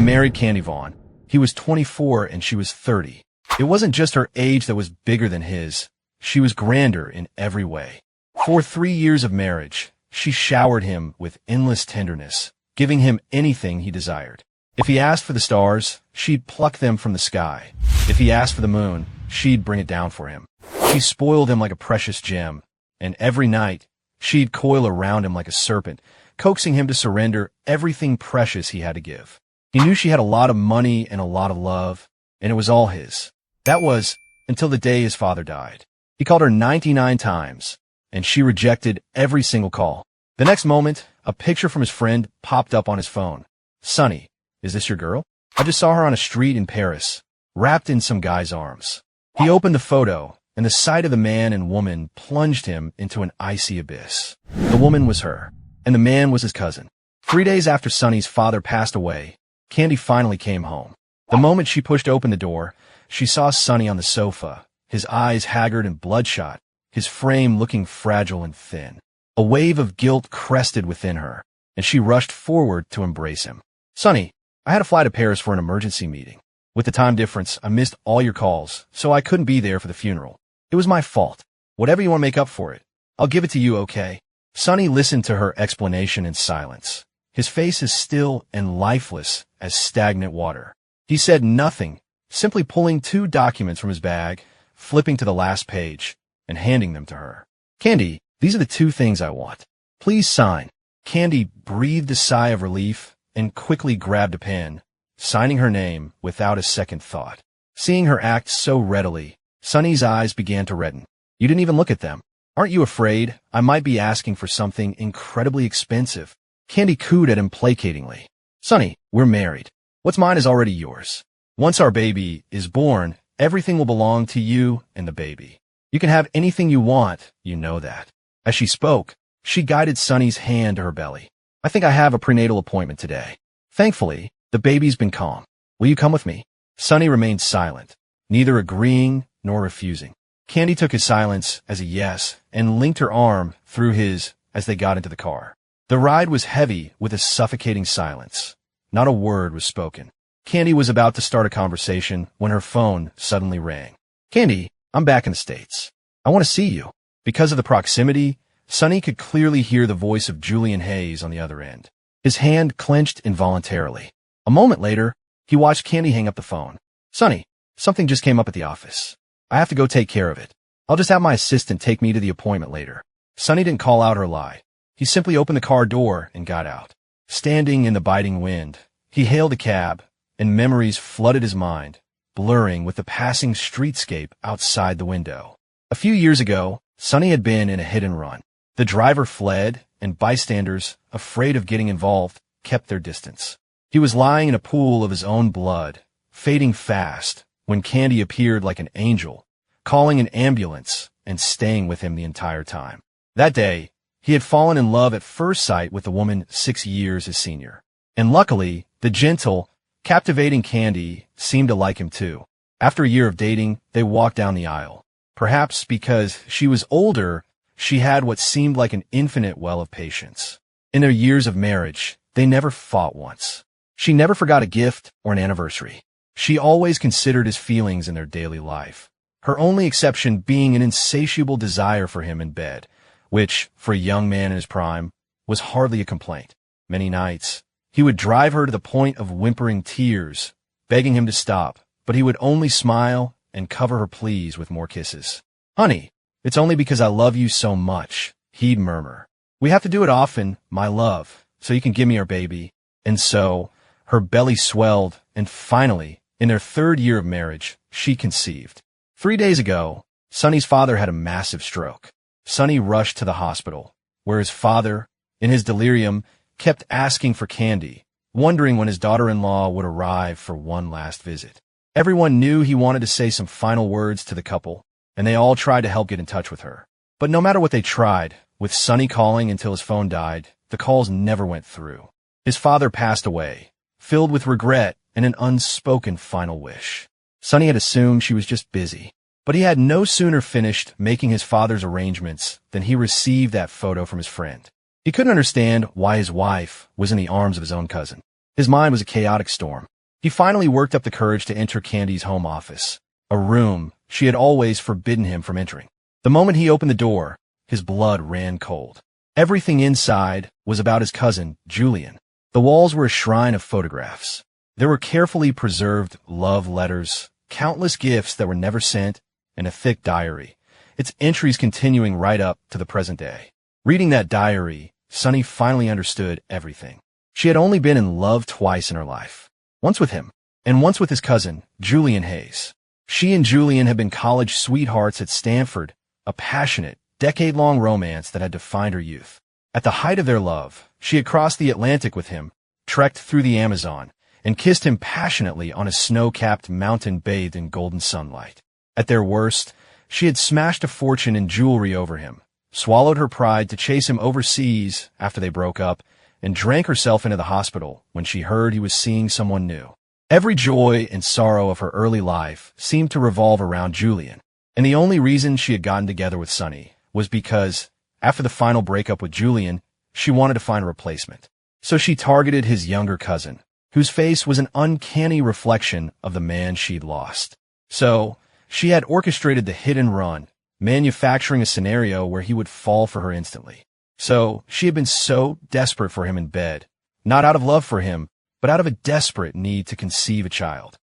married Candy Vaughn. He was 24 and she was 30. It wasn't just her age that was bigger than his. She was grander in every way. For 3 years of marriage, she showered him with endless tenderness, giving him anything he desired. If he asked for the stars, she'd pluck them from the sky. If he asked for the moon, she'd bring it down for him. She spoiled him like a precious gem, and every night, she'd coil around him like a serpent, coaxing him to surrender everything precious he had to give. He knew she had a lot of money and a lot of love, and it was all his. That was until the day his father died. He called her 99 times, and she rejected every single call. The next moment, a picture from his friend popped up on his phone. "Sonny, is this your girl? I just saw her on a street in Paris, wrapped in some guy's arms." He opened the photo, and the sight of the man and woman plunged him into an icy abyss. The woman was her, and the man was his cousin. 3 days after Sonny's father passed away, Candy finally came home. The moment she pushed open the door, she saw Sonny on the sofa, his eyes haggard and bloodshot, his frame looking fragile and thin. A wave of guilt crested within her, and she rushed forward to embrace him. "Sonny, I had to fly to Paris for an emergency meeting. With the time difference, I missed all your calls, so I couldn't be there for the funeral. It was my fault. Whatever you want to make up for it, I'll give it to you, okay?" Sonny listened to her explanation in silence, his face as still and lifeless as stagnant water. He said nothing, simply pulling 2 documents from his bag, flipping to the last page, and handing them to her. "Candy, these are the 2 things I want. Please sign." Candy breathed a sigh of relief and quickly grabbed a pen, signing her name without a second thought. Seeing her act so readily, Sonny's eyes began to redden. "You didn't even look at them. Aren't you afraid I might be asking for something incredibly expensive?" Candy cooed at him placatingly. "Sonny, we're married. What's mine is already yours. Once our baby is born, everything will belong to you and the baby. You can have anything you want, you know that." As she spoke, she guided Sonny's hand to her belly. "I think I have a prenatal appointment today. Thankfully, the baby's been calm. Will you come with me?" Sonny remained silent, neither agreeing nor refusing. Candy took his silence as a yes and linked her arm through his as they got into the car. The ride was heavy with a suffocating silence. Not a word was spoken. Candy was about to start a conversation when her phone suddenly rang. "Candy, I'm back in the States. I want to see you." Because of the proximity, Sonny could clearly hear the voice of Julian Hayes on the other end. His hand clenched involuntarily. A moment later, he watched Candy hang up the phone. "Sonny, something just came up at the office. I have to go take care of it. I'll just have my assistant take me to the appointment later." Sonny didn't call out her lie. He simply opened the car door and got out. Standing in the biting wind, he hailed a cab, and memories flooded his mind, blurring with the passing streetscape outside the window. A few years ago, Sonny had been in a hit and run. The driver fled, and bystanders, afraid of getting involved, kept their distance. He was lying in a pool of his own blood, fading fast, when Candy appeared like an angel, calling an ambulance and staying with him the entire time. That day, he had fallen in love at first sight with a woman 6 years his senior. And luckily, the gentle, captivating Candy seemed to like him too. After a year of dating, they walked down the aisle. Perhaps because she was older, she had what seemed like an infinite well of patience. In their years of marriage, they never fought once. She never forgot a gift or an anniversary. She always considered his feelings in their daily life, her only exception being an insatiable desire for him in bed, which, for a young man in his prime, was hardly a complaint. Many nights, he would drive her to the point of whimpering tears, begging him to stop, but he would only smile and cover her pleas with more kisses. "Honey, it's only because I love you so much," he'd murmur. "We have to do it often, my love, so you can give me our baby." And so, her belly swelled, and finally, in their 3rd year of marriage, she conceived. 3 days ago, Sonny's father had a massive stroke. Sonny rushed to the hospital, where his father, in his delirium, kept asking for Candy, wondering when his daughter-in-law would arrive for one last visit. Everyone knew he wanted to say some final words to the couple, and they all tried to help get in touch with her. But no matter what they tried, with Sonny calling until his phone died, the calls never went through. His father passed away, filled with regret and an unspoken final wish. Sonny had assumed she was just busy, but he had no sooner finished making his father's arrangements than he received that photo from his friend. He couldn't understand why his wife was in the arms of his own cousin. His mind was a chaotic storm. He finally worked up the courage to enter Candy's home office, a room she had always forbidden him from entering. The moment he opened the door, his blood ran cold. Everything inside was about his cousin, Julian. The walls were a shrine of photographs. There were carefully preserved love letters, countless gifts that were never sent, and a thick diary, its entries continuing right up to the present day. Reading that diary, Sunny finally understood everything. She had only been in love twice in her life. Once with him, and once with his cousin, Julian Hayes. She and Julian had been college sweethearts at Stanford, a passionate, decade-long romance that had defined her youth. At the height of their love, she had crossed the Atlantic with him, trekked through the Amazon, and kissed him passionately on a snow-capped mountain bathed in golden sunlight. At their worst, she had smashed a fortune in jewelry over him, swallowed her pride to chase him overseas after they broke up, and drank herself into the hospital when she heard he was seeing someone new. Every joy and sorrow of her early life seemed to revolve around Julian, and the only reason she had gotten together with Sunny was because, after the final breakup with Julian, she wanted to find a replacement. So she targeted his younger cousin, whose face was an uncanny reflection of the man she'd lost. So, she had orchestrated the hit and run, manufacturing a scenario where he would fall for her instantly. So, she had been so desperate for him in bed, not out of love for him, but out of a desperate need to conceive a child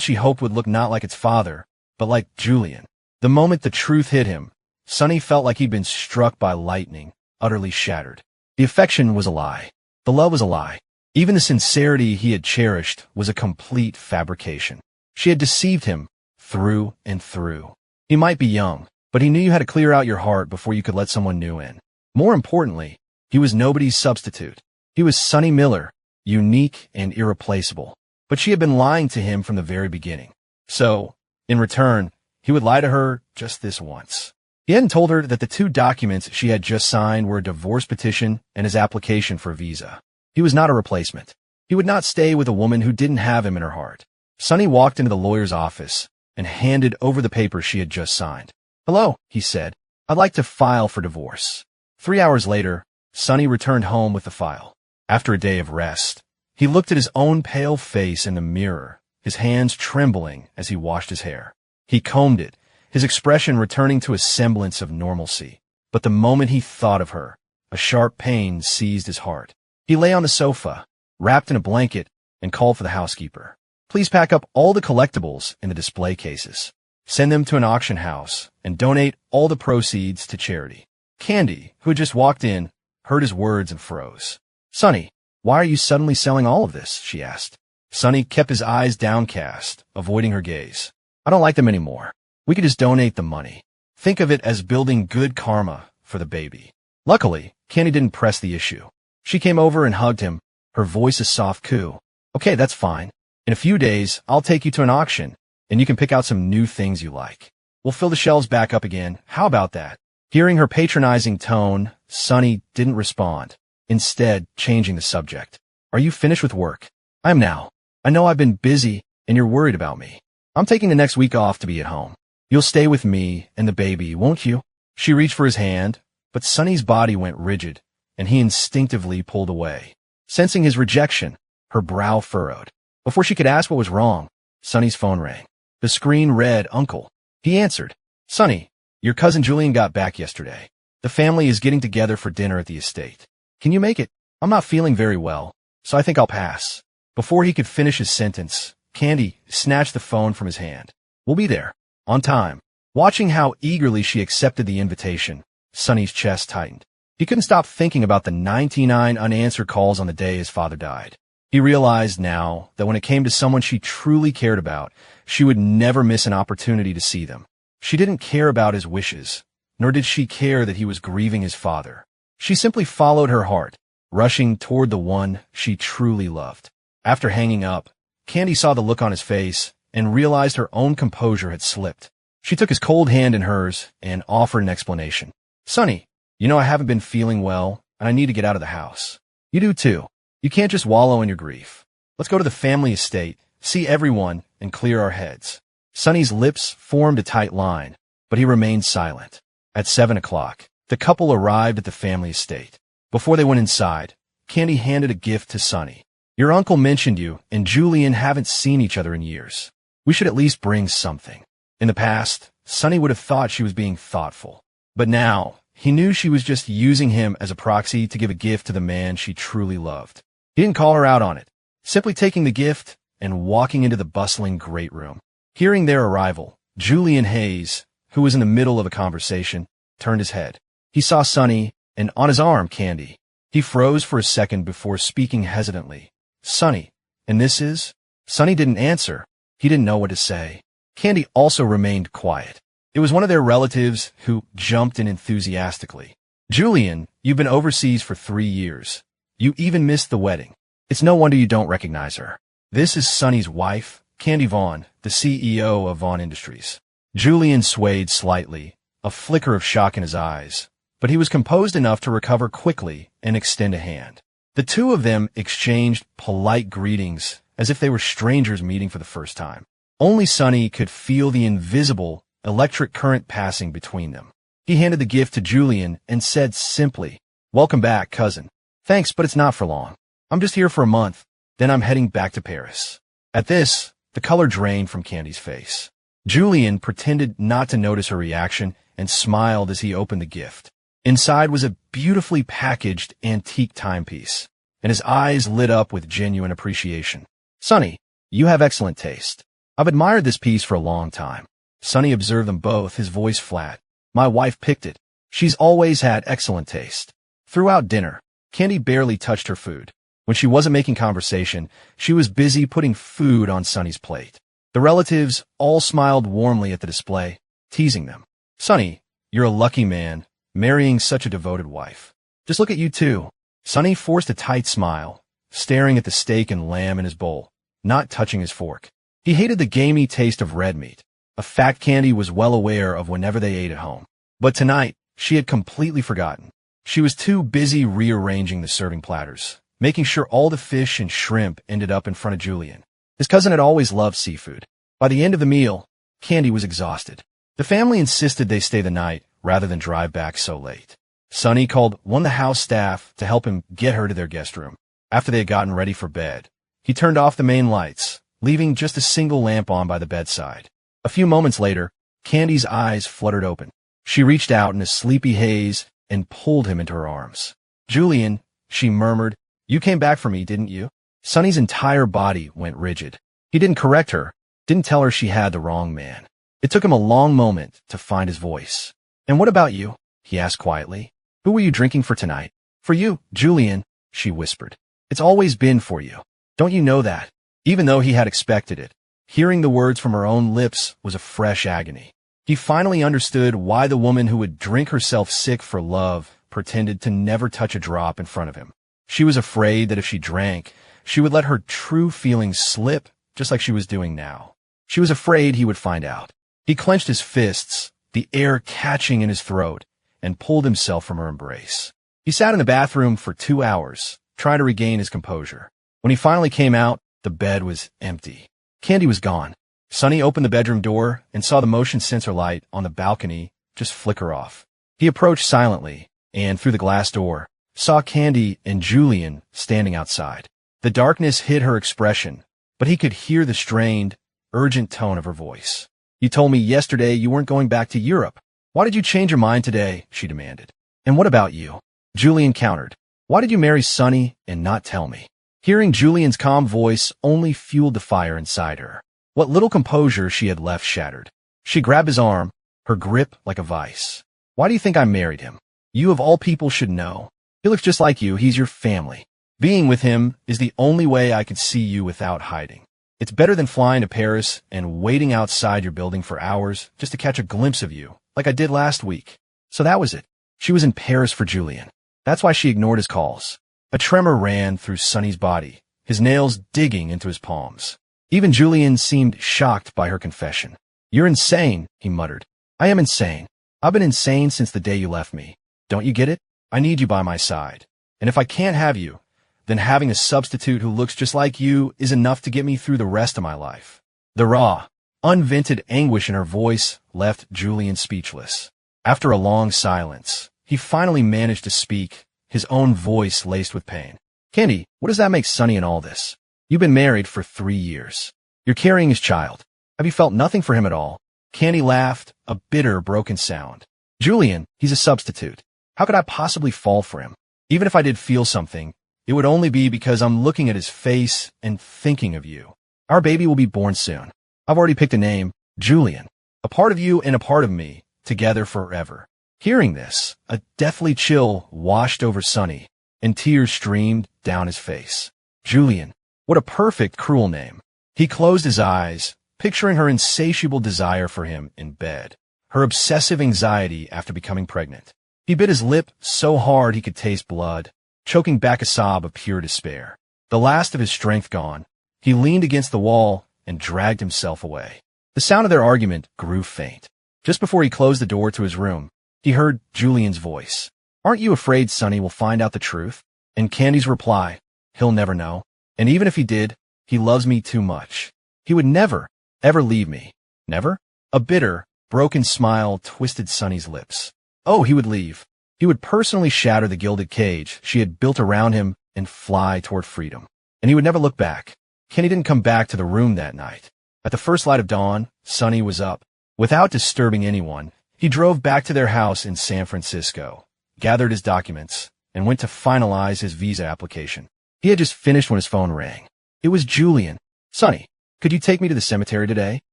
she hoped would look not like its father, but like Julian. The moment the truth hit him, Sunny felt like he'd been struck by lightning, utterly shattered. The affection was a lie. The love was a lie. Even the sincerity he had cherished was a complete fabrication. She had deceived him through and through. He might be young, but he knew you had to clear out your heart before you could let someone new in. More importantly, he was nobody's substitute. He was Sunny Miller, unique and irreplaceable. But she had been lying to him from the very beginning. So, in return, he would lie to her just this once. He hadn't told her that the two documents she had just signed were a divorce petition and his application for a visa. He was not a replacement. He would not stay with a woman who didn't have him in her heart. Sunny walked into the lawyer's office and handed over the papers she had just signed. "Hello," he said. "I'd like to file for divorce." 3 hours later, Sunny returned home with the file. After a day of rest, he looked at his own pale face in the mirror, his hands trembling as he washed his hair. He combed it, his expression returning to a semblance of normalcy. But the moment he thought of her, a sharp pain seized his heart. He lay on the sofa, wrapped in a blanket, and called for the housekeeper. "Please pack up all the collectibles in the display cases. Send them to an auction house, and donate all the proceeds to charity." Candy, who had just walked in, heard his words and froze. "Sunny, why are you suddenly selling all of this?" she asked. Sunny kept his eyes downcast, avoiding her gaze. "I don't like them anymore. We could just donate the money. Think of it as building good karma for the baby." Luckily, Candy didn't press the issue. She came over and hugged him, her voice a soft coo. "Okay, that's fine. In a few days, I'll take you to an auction, and you can pick out some new things you like. We'll fill the shelves back up again. How about that?" Hearing her patronizing tone, Sunny didn't respond, instead changing the subject. "Are you finished with work?" "I am now. I know I've been busy, and you're worried about me. I'm taking the next week off to be at home. You'll stay with me and the baby, won't you?" She reached for his hand, but Sunny's body went rigid, and he instinctively pulled away. Sensing his rejection, her brow furrowed. Before she could ask what was wrong, Sunny's phone rang. The screen read, "Uncle." He answered. "Sunny, your cousin Julian got back yesterday. The family is getting together for dinner at the estate. Can you make it? I'm not feeling very well, so I think I'll pass." Before he could finish his sentence, Candy snatched the phone from his hand. "We'll be there. On time." Watching how eagerly she accepted the invitation, Sunny's chest tightened. He couldn't stop thinking about the 99 unanswered calls on the day his father died. He realized now that when it came to someone she truly cared about, she would never miss an opportunity to see them. She didn't care about his wishes, nor did she care that he was grieving his father. She simply followed her heart, rushing toward the one she truly loved. After hanging up, Candy saw the look on his face and realized her own composure had slipped. She took his cold hand in hers and offered an explanation. "Sunny, you know I haven't been feeling well, and I need to get out of the house. You do too. You can't just wallow in your grief. Let's go to the family estate, see everyone, and clear our heads." Sunny's lips formed a tight line, but he remained silent. At 7 o'clock, the couple arrived at the family estate. Before they went inside, Candy handed a gift to Sunny. Your uncle mentioned you and Julian haven't seen each other in years. We should at least bring something. In the past, Sonny would have thought she was being thoughtful. But now, he knew she was just using him as a proxy to give a gift to the man she truly loved. He didn't call her out on it, simply taking the gift and walking into the bustling great room. Hearing their arrival, Julian Hayes, who was in the middle of a conversation, turned his head. He saw Sonny, and on his arm, Candy. He froze for a second before speaking hesitantly. Sonny, and this is? Sonny didn't answer. He didn't know what to say. Candy also remained quiet. It was one of their relatives who jumped in enthusiastically. Julian, you've been overseas for 3 years. You even missed the wedding. It's no wonder you don't recognize her. This is Sonny's wife, Candy Vaughn, the CEO of Vaughn Industries. Julian swayed slightly, a flicker of shock in his eyes, but he was composed enough to recover quickly and extend a hand. The two of them exchanged polite greetings as if they were strangers meeting for the first time. Only Sonny could feel the invisible electric current passing between them. He handed the gift to Julian and said simply, "Welcome back, cousin. Thanks, but it's not for long. I'm just here for a month, then I'm heading back to Paris." At this, the color drained from Candy's face. Julian pretended not to notice her reaction and smiled as he opened the gift. Inside was a beautifully packaged antique timepiece, and his eyes lit up with genuine appreciation. "Sonny, you have excellent taste. I've admired this piece for a long time." Sonny observed them both, his voice flat. "My wife picked it. She's always had excellent taste." Throughout dinner, Candy barely touched her food. When she wasn't making conversation, she was busy putting food on Sonny's plate. The relatives all smiled warmly at the display, teasing them. "Sonny, you're a lucky man, marrying such a devoted wife. Just look at you two." Sonny forced a tight smile, staring at the steak and lamb in his bowl, not touching his fork. He hated the gamey taste of red meat, a fact Candy was well aware of whenever they ate at home. But tonight, she had completely forgotten. She was too busy rearranging the serving platters, making sure all the fish and shrimp ended up in front of Julian. His cousin had always loved seafood. By the end of the meal, Candy was exhausted. The family insisted they stay the night rather than drive back so late. Sonny called one of the house staff to help him get her to their guest room. After they had gotten ready for bed, he turned off the main lights, leaving just a single lamp on by the bedside. A few moments later, Candy's eyes fluttered open. She reached out in a sleepy haze and pulled him into her arms. "Julian," she murmured, "you came back for me, didn't you?" Sonny's entire body went rigid. He didn't correct her, didn't tell her she had the wrong man. It took him a long moment to find his voice. "And what about you?" he asked quietly. "Who were you drinking for tonight?" "For you, Julian," she whispered. "It's always been for you. Don't you know that?" Even though he had expected it, hearing the words from her own lips was a fresh agony. He finally understood why the woman who would drink herself sick for love pretended to never touch a drop in front of him. She was afraid that if she drank, she would let her true feelings slip, just like she was doing now. She was afraid he would find out. He clenched his fists, the air catching in his throat, and pulled himself from her embrace. He sat in the bathroom for 2 hours, trying to regain his composure. When he finally came out, the bed was empty. Candy was gone. Sonny opened the bedroom door and saw the motion sensor light on the balcony just flicker off. He approached silently, and through the glass door, saw Candy and Julian standing outside. The darkness hid her expression, but he could hear the strained, urgent tone of her voice. "You told me yesterday you weren't going back to Europe. Why did you change your mind today?" she demanded. "And what about you?" Julian countered. "Why did you marry Sonny and not tell me?" Hearing Julian's calm voice only fueled the fire inside her. What little composure she had left shattered. She grabbed his arm, her grip like a vice. "Why do you think I married him? You of all people should know. He looks just like you. He's your family. Being with him is the only way I could see you without hiding. It's better than flying to Paris and waiting outside your building for hours just to catch a glimpse of you, like I did last week." So that was it. She was in Paris for Julian. That's why she ignored his calls. A tremor ran through Sonny's body, his nails digging into his palms. Even Julian seemed shocked by her confession. "You're insane," he muttered. "I am insane. I've been insane since the day you left me. Don't you get it? I need you by my side. And if I can't have you, then having a substitute who looks just like you is enough to get me through the rest of my life." The raw, unvented anguish in her voice left Julian speechless. After a long silence, he finally managed to speak, his own voice laced with pain. Candy, what does that make Sunny in all this? You've been married for 3 years. You're carrying his child. Have you felt nothing for him at all? Candy laughed, a bitter, broken sound. Julian, he's a substitute. How could I possibly fall for him? Even if I did feel something, it would only be because I'm looking at his face and thinking of you. Our baby will be born soon. I've already picked a name, Julian. A part of you and a part of me, together forever. Hearing this, a deathly chill washed over Sunny, and tears streamed down his face. Julian. What a perfect, cruel name. He closed his eyes, picturing her insatiable desire for him in bed, her obsessive anxiety after becoming pregnant. He bit his lip so hard he could taste blood, choking back a sob of pure despair. The last of his strength gone, he leaned against the wall and dragged himself away. The sound of their argument grew faint. Just before he closed the door to his room, he heard Julian's voice. Aren't you afraid Sunny will find out the truth? And Candy's reply, he'll never know. And even if he did, he loves me too much. He would never, ever leave me. Never? A bitter, broken smile twisted Sunny's lips. Oh, he would leave. He would personally shatter the gilded cage she had built around him and fly toward freedom. And he would never look back. Kenny didn't come back to the room that night. At the first light of dawn, Sunny was up. Without disturbing anyone, he drove back to their house in San Francisco, gathered his documents, and went to finalize his visa application. He had just finished when his phone rang. It was Julian. Sunny, could you take me to the cemetery today?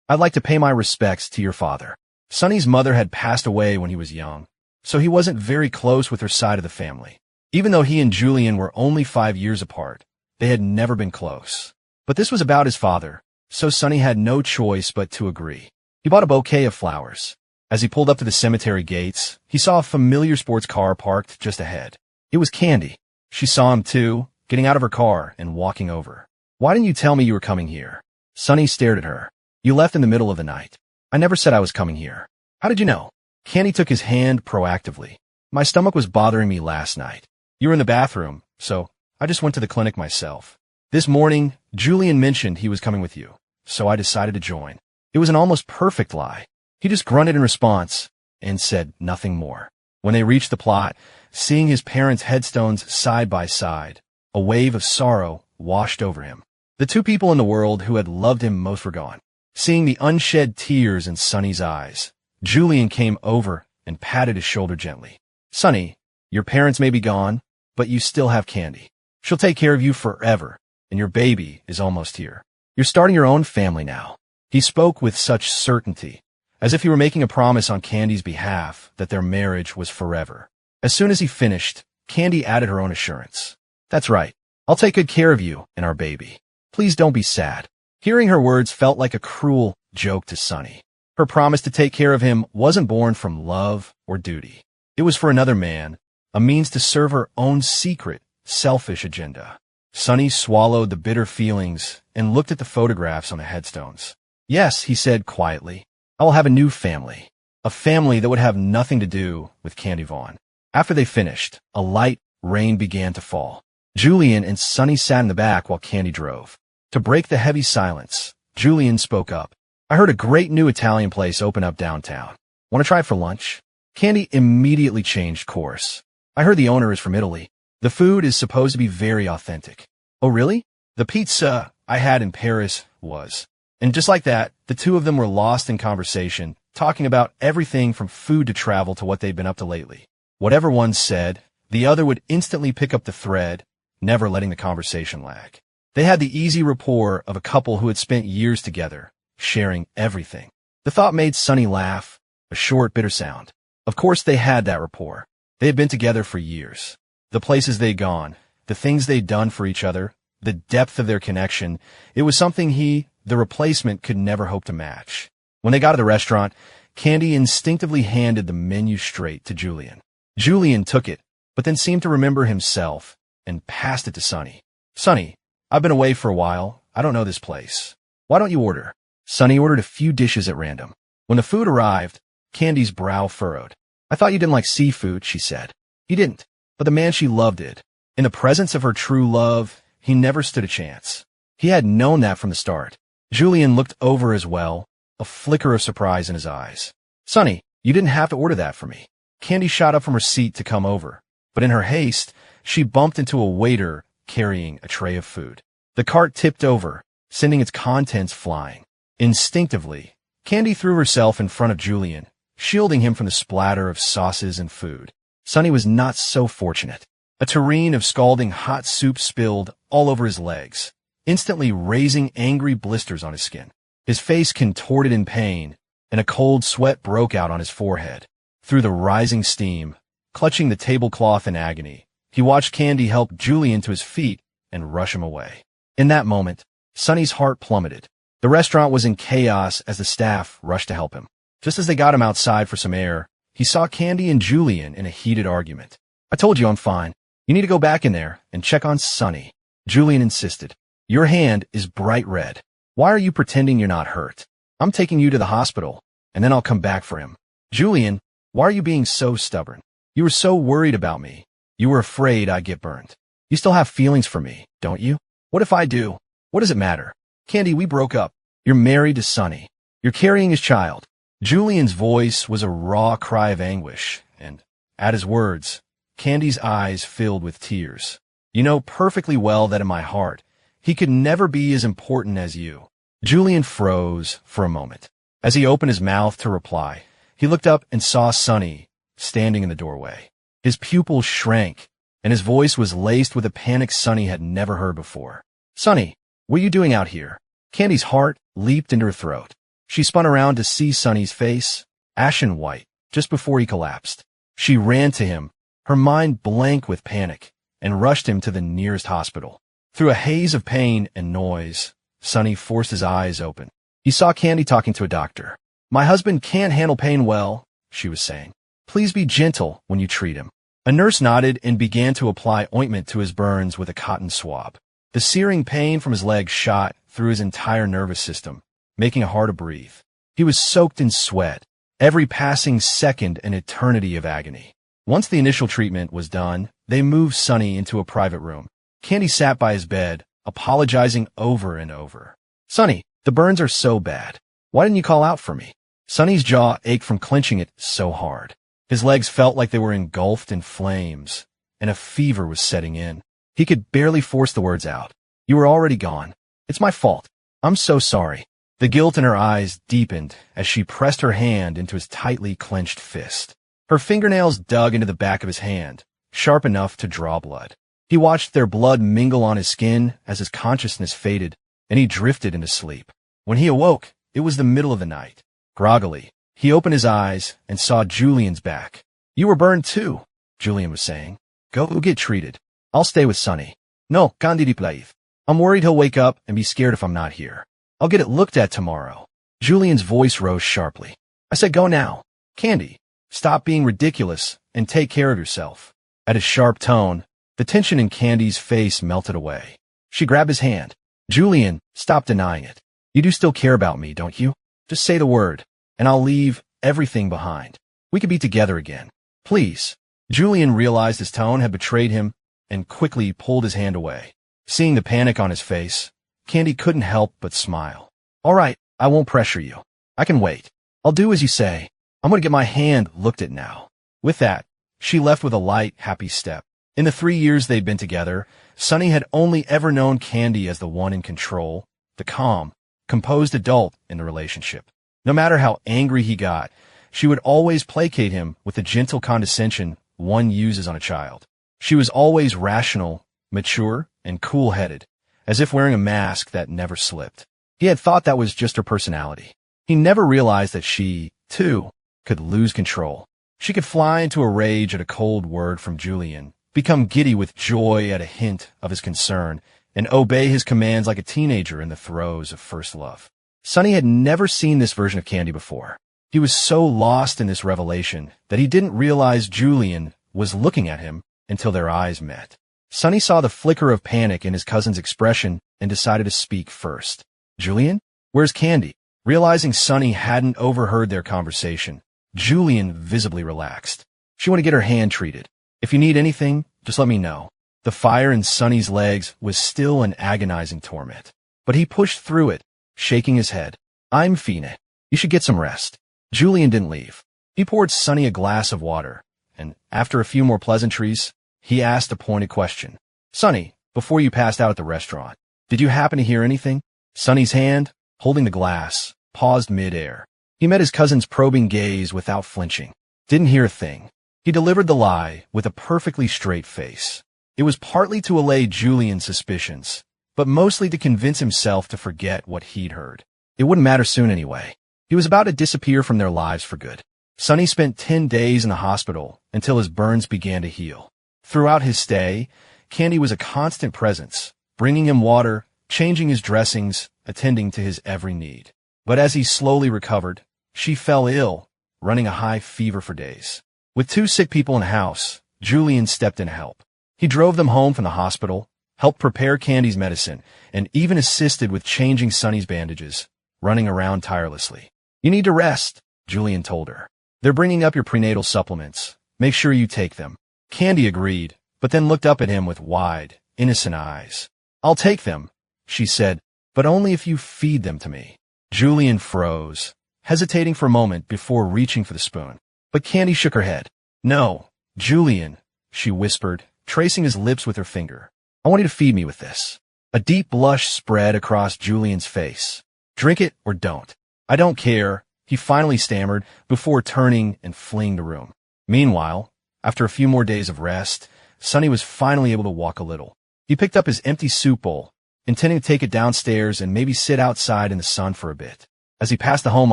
I'd like to pay my respects to your father. Sunny's mother had passed away when he was young, so he wasn't very close with her side of the family. Even though he and Julian were only 5 years apart, they had never been close. But this was about his father, so Sunny had no choice but to agree. He bought a bouquet of flowers. As he pulled up to the cemetery gates, he saw a familiar sports car parked just ahead. It was Candy. She saw him too, getting out of her car and walking over. Why didn't you tell me you were coming here? Sunny stared at her. You left in the middle of the night. I never said I was coming here. How did you know? Candy took his hand proactively. My stomach was bothering me last night. You were in the bathroom, so I just went to the clinic myself. This morning, Julian mentioned he was coming with you, so I decided to join. It was an almost perfect lie. He just grunted in response and said nothing more. When they reached the plot, seeing his parents' headstones side by side, a wave of sorrow washed over him. The two people in the world who had loved him most were gone. Seeing the unshed tears in Sunny's eyes, Julian came over and patted his shoulder gently. Sunny, your parents may be gone, but you still have Candy. She'll take care of you forever, and your baby is almost here. You're starting your own family now. He spoke with such certainty, as if he were making a promise on Candy's behalf that their marriage was forever. As soon as he finished, Candy added her own assurance. That's right. I'll take good care of you and our baby. Please don't be sad. Hearing her words felt like a cruel joke to Sunny. Her promise to take care of him wasn't born from love or duty. It was for another man, a means to serve her own secret, selfish agenda. Sunny swallowed the bitter feelings and looked at the photographs on the headstones. Yes, he said quietly, I will have a new family. A family that would have nothing to do with Candy Vaughn. After they finished, a light rain began to fall. Julian and Sunny sat in the back while Candy drove. To break the heavy silence, Julian spoke up. I heard a great new Italian place open up downtown. Want to try it for lunch? Candy immediately changed course. I heard the owner is from Italy. The food is supposed to be very authentic. Oh, really? The pizza I had in Paris was. And just like that, the two of them were lost in conversation, talking about everything from food to travel to what they'd been up to lately. Whatever one said, the other would instantly pick up the thread, never letting the conversation lag. They had the easy rapport of a couple who had spent years together, sharing everything. The thought made Sunny laugh, a short, bitter sound. Of course they had that rapport. They had been together for years. The places they'd gone, the things they'd done for each other, the depth of their connection, it was something he, the replacement, could never hope to match. When they got to the restaurant, Candy instinctively handed the menu straight to Julian. Julian took it, but then seemed to remember himself and passed it to Sunny. Sunny, I've been away for a while. I don't know this place. Why don't you order? Sunny ordered a few dishes at random. When the food arrived, Candy's brow furrowed. I thought you didn't like seafood, she said. He didn't, but the man she loved did. In the presence of her true love, he never stood a chance. He had known that from the start. Julian looked over as well, a flicker of surprise in his eyes. Sunny, you didn't have to order that for me. Candy shot up from her seat to come over, but in her haste, she bumped into a waiter carrying a tray of food. The cart tipped over, sending its contents flying. Instinctively, Candy threw herself in front of Julian, shielding him from the splatter of sauces and food. Sonny was not so fortunate. A tureen of scalding hot soup spilled all over his legs, instantly raising angry blisters on his skin. His face contorted in pain, and a cold sweat broke out on his forehead. Through the rising steam, clutching the tablecloth in agony, he watched Candy help Julian to his feet and rush him away. In that moment, Sonny's heart plummeted. The restaurant was in chaos as the staff rushed to help him. Just as they got him outside for some air, he saw Candy and Julian in a heated argument. "I told you I'm fine. You need to go back in there and check on Sonny," Julian insisted. "Your hand is bright red. Why are you pretending you're not hurt? I'm taking you to the hospital, and then I'll come back for him." "Julian, why are you being so stubborn? You were so worried about me. You were afraid I'd get burned. You still have feelings for me, don't you? What if I do? What does it matter? Candy, we broke up. You're married to Sonny. You're carrying his child." Julian's voice was a raw cry of anguish, and, at his words, Candy's eyes filled with tears. "You know perfectly well that in my heart, he could never be as important as you." Julian froze for a moment. As he opened his mouth to reply, he looked up and saw Sonny standing in the doorway. His pupils shrank, and his voice was laced with a panic Sonny had never heard before. "Sonny, what are you doing out here?" Candy's heart leaped into her throat. She spun around to see Sonny's face, ashen white, just before he collapsed. She ran to him, her mind blank with panic, and rushed him to the nearest hospital. Through a haze of pain and noise, Sonny forced his eyes open. He saw Candy talking to a doctor. "My husband can't handle pain well," she was saying. "Please be gentle when you treat him." A nurse nodded and began to apply ointment to his burns with a cotton swab. The searing pain from his leg shot through his entire nervous system, making it hard to breathe. He was soaked in sweat, every passing second an eternity of agony. Once the initial treatment was done, they moved Sonny into a private room. Candy sat by his bed, apologizing over and over. "Sonny, the burns are so bad. Why didn't you call out for me?" Sonny's jaw ached from clenching it so hard. His legs felt like they were engulfed in flames, and a fever was setting in. He could barely force the words out. "You were already gone. It's my fault. I'm so sorry." The guilt in her eyes deepened as she pressed her hand into his tightly clenched fist. Her fingernails dug into the back of his hand, sharp enough to draw blood. He watched their blood mingle on his skin as his consciousness faded, and he drifted into sleep. When he awoke, it was the middle of the night. Groggily, he opened his eyes and saw Julian's back. "You were burned too," Julian was saying. "Go get treated. I'll stay with Sonny." "No, Candidi Plaith. I'm worried he'll wake up and be scared if I'm not here. I'll get it looked at tomorrow." Julian's voice rose sharply. "I said go now. Candy, stop being ridiculous and take care of yourself." At his sharp tone, the tension in Candy's face melted away. She grabbed his hand. "Julian, stop denying it. You do still care about me, don't you? Just say the word, and I'll leave everything behind. We could be together again. Please." Julian realized his tone had betrayed him and quickly pulled his hand away. Seeing the panic on his face, Candy couldn't help but smile. "All right, I won't pressure you. I can wait. I'll do as you say. I'm going to get my hand looked at now." With that, she left with a light, happy step. In the 3 years they'd been together, Sonny had only ever known Candy as the one in control, the calm, composed adult in the relationship. No matter how angry he got, she would always placate him with the gentle condescension one uses on a child. She was always rational, mature, and cool-headed, as if wearing a mask that never slipped. He had thought that was just her personality. He never realized that she, too, could lose control. She could fly into a rage at a cold word from Julian, become giddy with joy at a hint of his concern, and obey his commands like a teenager in the throes of first love. Sonny had never seen this version of Candy before. He was so lost in this revelation that he didn't realize Julian was looking at him until their eyes met. Sonny saw the flicker of panic in his cousin's expression and decided to speak first. "Julian, where's Candy?" Realizing Sonny hadn't overheard their conversation, Julian visibly relaxed. "She wanted to get her hand treated. If you need anything, just let me know." The fire in Sonny's legs was still an agonizing torment, but he pushed through it, shaking his head. "I'm fine. You should get some rest." Julian didn't leave. He poured Sonny a glass of water, and after a few more pleasantries, he asked a pointed question. "Sonny, before you passed out at the restaurant. Did you happen to hear anything? Sonny's hand, holding the glass, paused mid-air. He met his cousin's probing gaze without flinching. Didn't hear a thing. He delivered the lie with a perfectly straight face. It was partly to allay Julian's suspicions, but mostly to convince himself to forget what he'd heard. It wouldn't matter soon anyway. He was about to disappear from their lives for good. Sonny spent 10 days in the hospital until his burns began to heal. Throughout his stay, Candy was a constant presence, bringing him water, changing his dressings, attending to his every need. But as he slowly recovered, she fell ill, running a high fever for days. With 2 sick people in the house, Julian stepped in to help. He drove them home from the hospital, helped prepare Candy's medicine, and even assisted with changing Sonny's bandages, running around tirelessly. You need to rest, Julian told her. They're bringing up your prenatal supplements. Make sure you take them. Candy agreed, but then looked up at him with wide, innocent eyes. I'll take them, she said, but only if you feed them to me. Julian froze, hesitating for a moment before reaching for the spoon. But Candy shook her head. No, Julian, she whispered, tracing his lips with her finger. I want you to feed me with this. A deep blush spread across Julian's face. Drink it or don't. I don't care, he finally stammered before turning and fleeing the room. Meanwhile, after a few more days of rest, Sonny was finally able to walk a little. He picked up his empty soup bowl, intending to take it downstairs and maybe sit outside in the sun for a bit. As he passed the home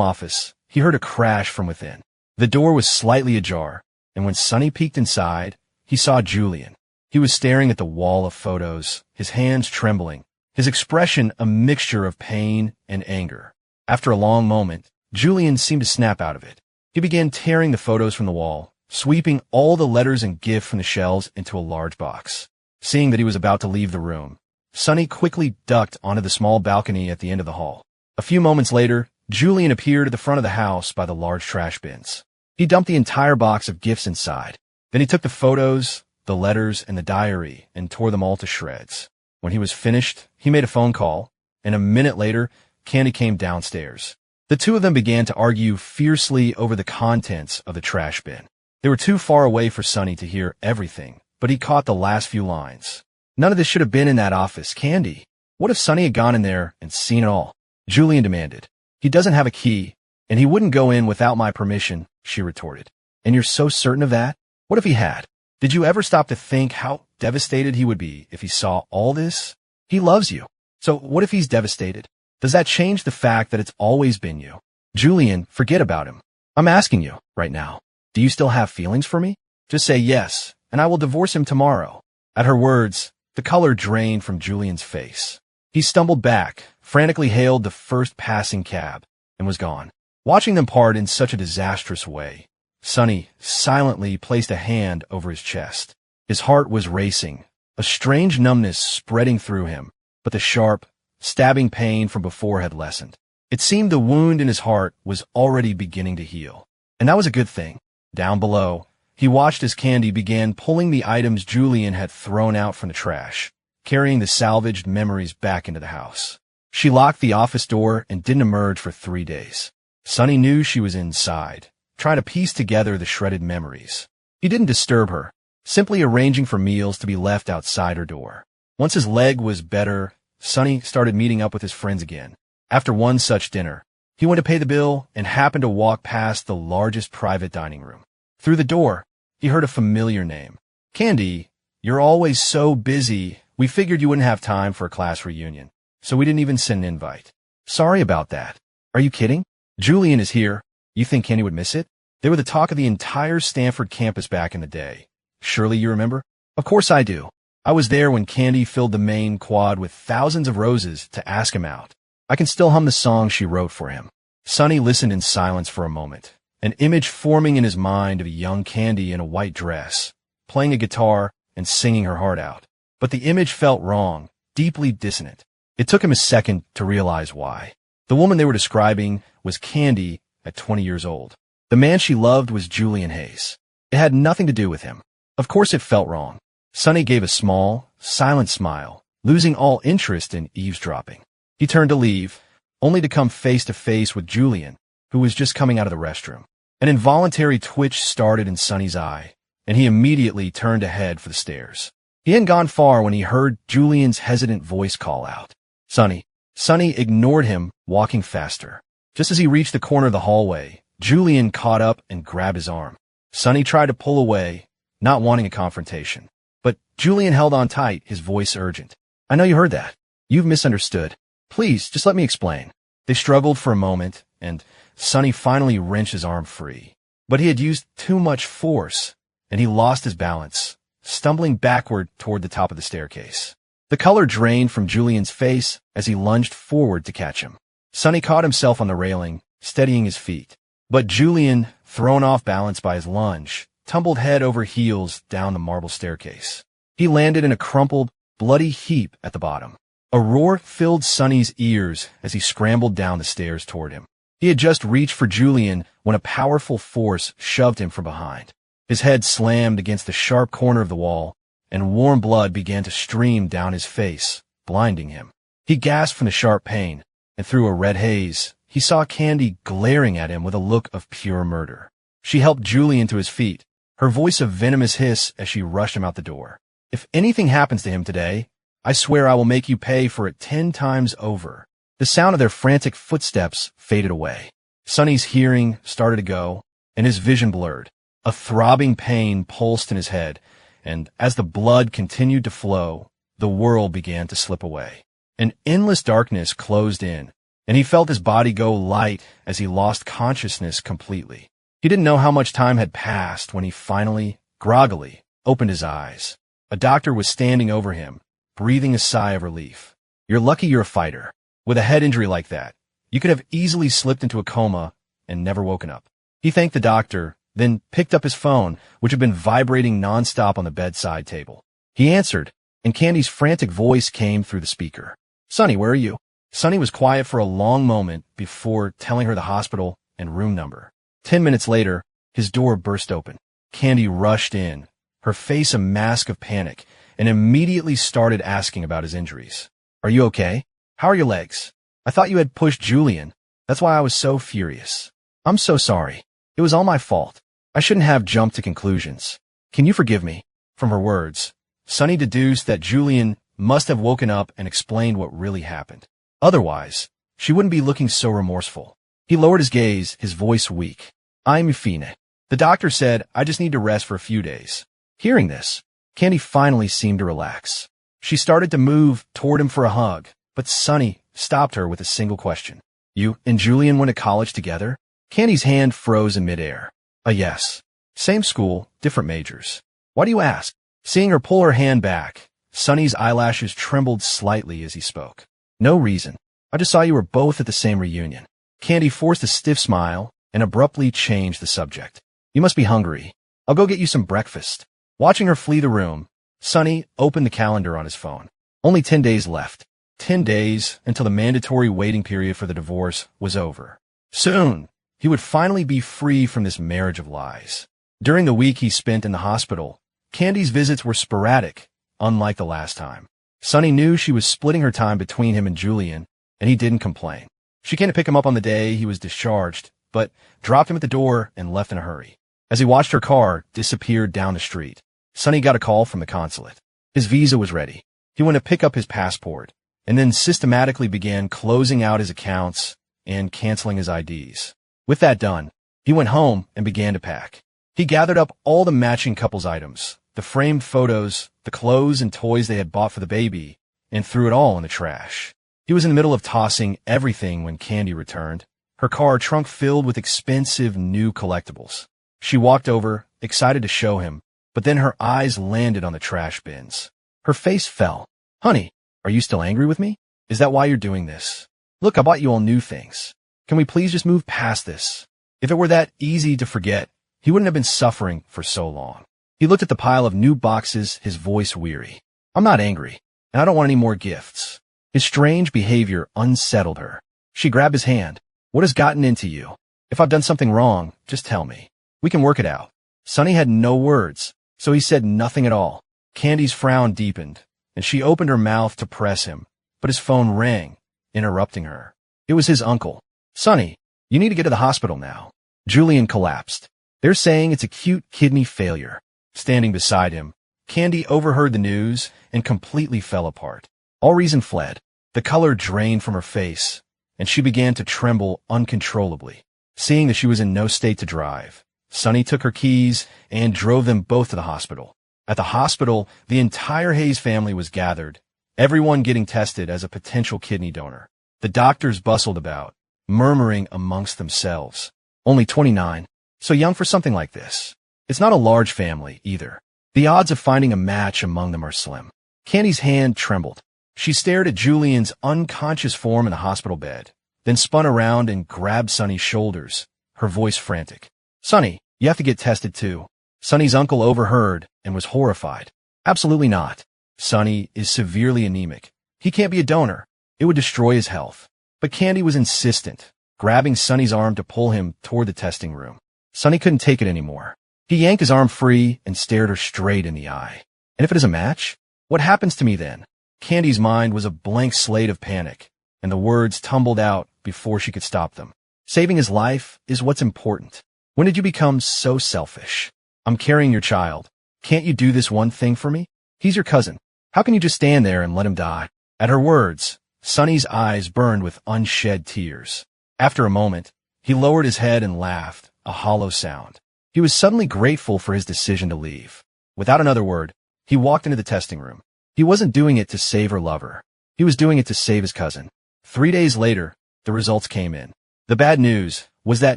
office, he heard a crash from within. The door was slightly ajar, and when Sonny peeked inside, he saw Julian. He was staring at the wall of photos, his hands trembling, his expression a mixture of pain and anger. After a long moment, Julian seemed to snap out of it. He began tearing the photos from the wall, sweeping all the letters and gifts from the shelves into a large box. Seeing that he was about to leave the room, Sonny quickly ducked onto the small balcony at the end of the hall. A few moments later, Julian appeared at the front of the house by the large trash bins. He dumped the entire box of gifts inside. Then he took the photos, the letters, and the diary and tore them all to shreds. When he was finished, he made a phone call, and a minute later, Candy came downstairs. The two of them began to argue fiercely over the contents of the trash bin. They were too far away for Sonny to hear everything, but he caught the last few lines. None of this should have been in that office, Candy. What if Sonny had gone in there and seen it all? Julian demanded. He doesn't have a key, and he wouldn't go in without my permission, she retorted. And you're so certain of that? What if he had? Did you ever stop to think how devastated he would be if he saw all this? He loves you. So what if he's devastated? Does that change the fact that it's always been you? Julian, forget about him. I'm asking you, right now. Do you still have feelings for me? Just say yes, and I will divorce him tomorrow. At her words, the color drained from Julian's face. He stumbled back, frantically hailed the first passing cab, and was gone. Watching them part in such a disastrous way, Sonny silently placed a hand over his chest. His heart was racing, a strange numbness spreading through him, but the sharp, stabbing pain from before had lessened. It seemed the wound in his heart was already beginning to heal. And that was a good thing. Down below, he watched as Candy began pulling the items Julian had thrown out from the trash, carrying the salvaged memories back into the house. She locked the office door and didn't emerge for 3 days. Sonny knew she was inside, trying to piece together the shredded memories. He didn't disturb her, simply arranging for meals to be left outside her door. Once his leg was better, Sonny started meeting up with his friends again. After one such dinner, he went to pay the bill and happened to walk past the largest private dining room. Through the door, he heard a familiar name. Candy, you're always so busy. We figured you wouldn't have time for a class reunion, so we didn't even send an invite. Sorry about that. Are you kidding? Julian is here. You think Candy would miss it? They were the talk of the entire Stanford campus back in the day. Surely you remember? Of course I do. I was there when Candy filled the main quad with thousands of roses to ask him out. I can still hum the song she wrote for him. Sonny listened in silence for a moment, an image forming in his mind of a young Candy in a white dress, playing a guitar and singing her heart out. But the image felt wrong, deeply dissonant. It took him a second to realize why. The woman they were describing was Candy at 20 years old. The man she loved was Julian Hayes. It had nothing to do with him. Of course it felt wrong. Sonny gave a small, silent smile, losing all interest in eavesdropping. He turned to leave, only to come face to face with Julian, who was just coming out of the restroom. An involuntary twitch started in Sonny's eye, and he immediately turned to head for the stairs. He hadn't gone far when he heard Julian's hesitant voice call out, "Sonny." Sonny ignored him, walking faster. Just as he reached the corner of the hallway, Julian caught up and grabbed his arm. Sonny tried to pull away, not wanting a confrontation. But Julian held on tight, his voice urgent. "I know you heard that. You've misunderstood. Please, just let me explain." They struggled for a moment, and Sonny finally wrenched his arm free. But he had used too much force, and he lost his balance, stumbling backward toward the top of the staircase. The color drained from Julian's face as he lunged forward to catch him. Sonny caught himself on the railing, steadying his feet. But Julian, thrown off balance by his lunge, tumbled head over heels down the marble staircase. He landed in a crumpled, bloody heap at the bottom. A roar filled Sonny's ears as he scrambled down the stairs toward him. He had just reached for Julian when a powerful force shoved him from behind. His head slammed against the sharp corner of the wall, and warm blood began to stream down his face, blinding him. He gasped from the sharp pain, and through a red haze, he saw Candy glaring at him with a look of pure murder. She helped Julian to his feet, her voice a venomous hiss as she rushed him out the door. "If anything happens to him today, I swear I will make you pay for it 10 times over." The sound of their frantic footsteps faded away. Sonny's hearing started to go, and his vision blurred. A throbbing pain pulsed in his head, and as the blood continued to flow, the world began to slip away. An endless darkness closed in, and he felt his body go light as he lost consciousness completely. He didn't know how much time had passed when he finally, groggily, opened his eyes. A doctor was standing over him, breathing a sigh of relief. "You're lucky you're a fighter. With a head injury like that, you could have easily slipped into a coma and never woken up." He thanked the doctor, then picked up his phone, which had been vibrating nonstop on the bedside table. He answered, and Candy's frantic voice came through the speaker. "Sonny, where are you?" Sonny was quiet for a long moment before telling her the hospital and room number. 10 minutes later, his door burst open. Candy rushed in, her face a mask of panic, and immediately started asking about his injuries. "Are you okay? How are your legs? I thought you had pushed Julian. That's why I was so furious. I'm so sorry. It was all my fault. I shouldn't have jumped to conclusions. Can you forgive me?" From her words, Sonny deduced that Julian must have woken up and explained what really happened. Otherwise, she wouldn't be looking so remorseful. He lowered his gaze, his voice weak. "I'm fine. The doctor said I just need to rest for a few days." Hearing this, Candy finally seemed to relax. She started to move toward him for a hug, but Sonny stopped her with a single question. "You and Julian went to college together?" Candy's hand froze in midair. Yes. Same school, different majors." "Why do you ask?" Seeing her pull her hand back, Sonny's eyelashes trembled slightly as he spoke. "No reason. I just saw you were both at the same reunion." Candy forced a stiff smile and abruptly changed the subject. "You must be hungry. I'll go get you some breakfast." Watching her flee the room, Sonny opened the calendar on his phone. Only 10 days left. 10 days until the mandatory waiting period for the divorce was over. Soon, he would finally be free from this marriage of lies. During the week he spent in the hospital, Candy's visits were sporadic, unlike the last time. Sonny knew she was splitting her time between him and Julian, and he didn't complain. She came to pick him up on the day he was discharged, but dropped him at the door and left in a hurry. As he watched her car disappear down the street, Sonny got a call from the consulate. His visa was ready. He went to pick up his passport, and then systematically began closing out his accounts and canceling his IDs. With that done, he went home and began to pack. He gathered up all the matching couple's items, the framed photos, the clothes and toys they had bought for the baby, and threw it all in the trash. He was in the middle of tossing everything when Candy returned, her car trunk filled with expensive new collectibles. She walked over, excited to show him, but then her eyes landed on the trash bins. Her face fell. "Honey, are you still angry with me? Is that why you're doing this? Look, I bought you all new things. Can we please just move past this?" If it were that easy to forget, he wouldn't have been suffering for so long. He looked at the pile of new boxes, his voice weary. "I'm not angry, and I don't want any more gifts." His strange behavior unsettled her. She grabbed his hand. "What has gotten into you? If I've done something wrong, just tell me. We can work it out." Sonny had no words, so he said nothing at all. Candy's frown deepened, and she opened her mouth to press him, but his phone rang, interrupting her. It was his uncle. "Sonny, you need to get to the hospital now." Julian collapsed. "They're saying it's acute kidney failure." Standing beside him, Candy overheard the news and completely fell apart. All reason fled. The color drained from her face, and she began to tremble uncontrollably. Seeing that she was in no state to drive, Sunny took her keys and drove them both to the hospital. At the hospital, the entire Hayes family was gathered, everyone getting tested as a potential kidney donor. The doctors bustled about, murmuring amongst themselves. Only 29. So young for something like this. It's not a large family, either. The odds of finding a match among them are slim. Candy's hand trembled. She stared at Julian's unconscious form in the hospital bed, then spun around and grabbed Sunny's shoulders, her voice frantic. Sunny, you have to get tested too. Sunny's uncle overheard and was horrified. Absolutely not. Sunny is severely anemic. He can't be a donor. It would destroy his health. But Candy was insistent, grabbing Sunny's arm to pull him toward the testing room. Sunny couldn't take it anymore. He yanked his arm free and stared her straight in the eye. And if it is a match? What happens to me then? Candy's mind was a blank slate of panic, and the words tumbled out before she could stop them. Saving his life is what's important. When did you become so selfish? I'm carrying your child. Can't you do this one thing for me? He's your cousin. How can you just stand there and let him die? At her words, Sunny's eyes burned with unshed tears. After a moment, he lowered his head and laughed, a hollow sound. He was suddenly grateful for his decision to leave. Without another word, he walked into the testing room. He wasn't doing it to save her lover. He was doing it to save his cousin. 3 days later, the results came in. The bad news was that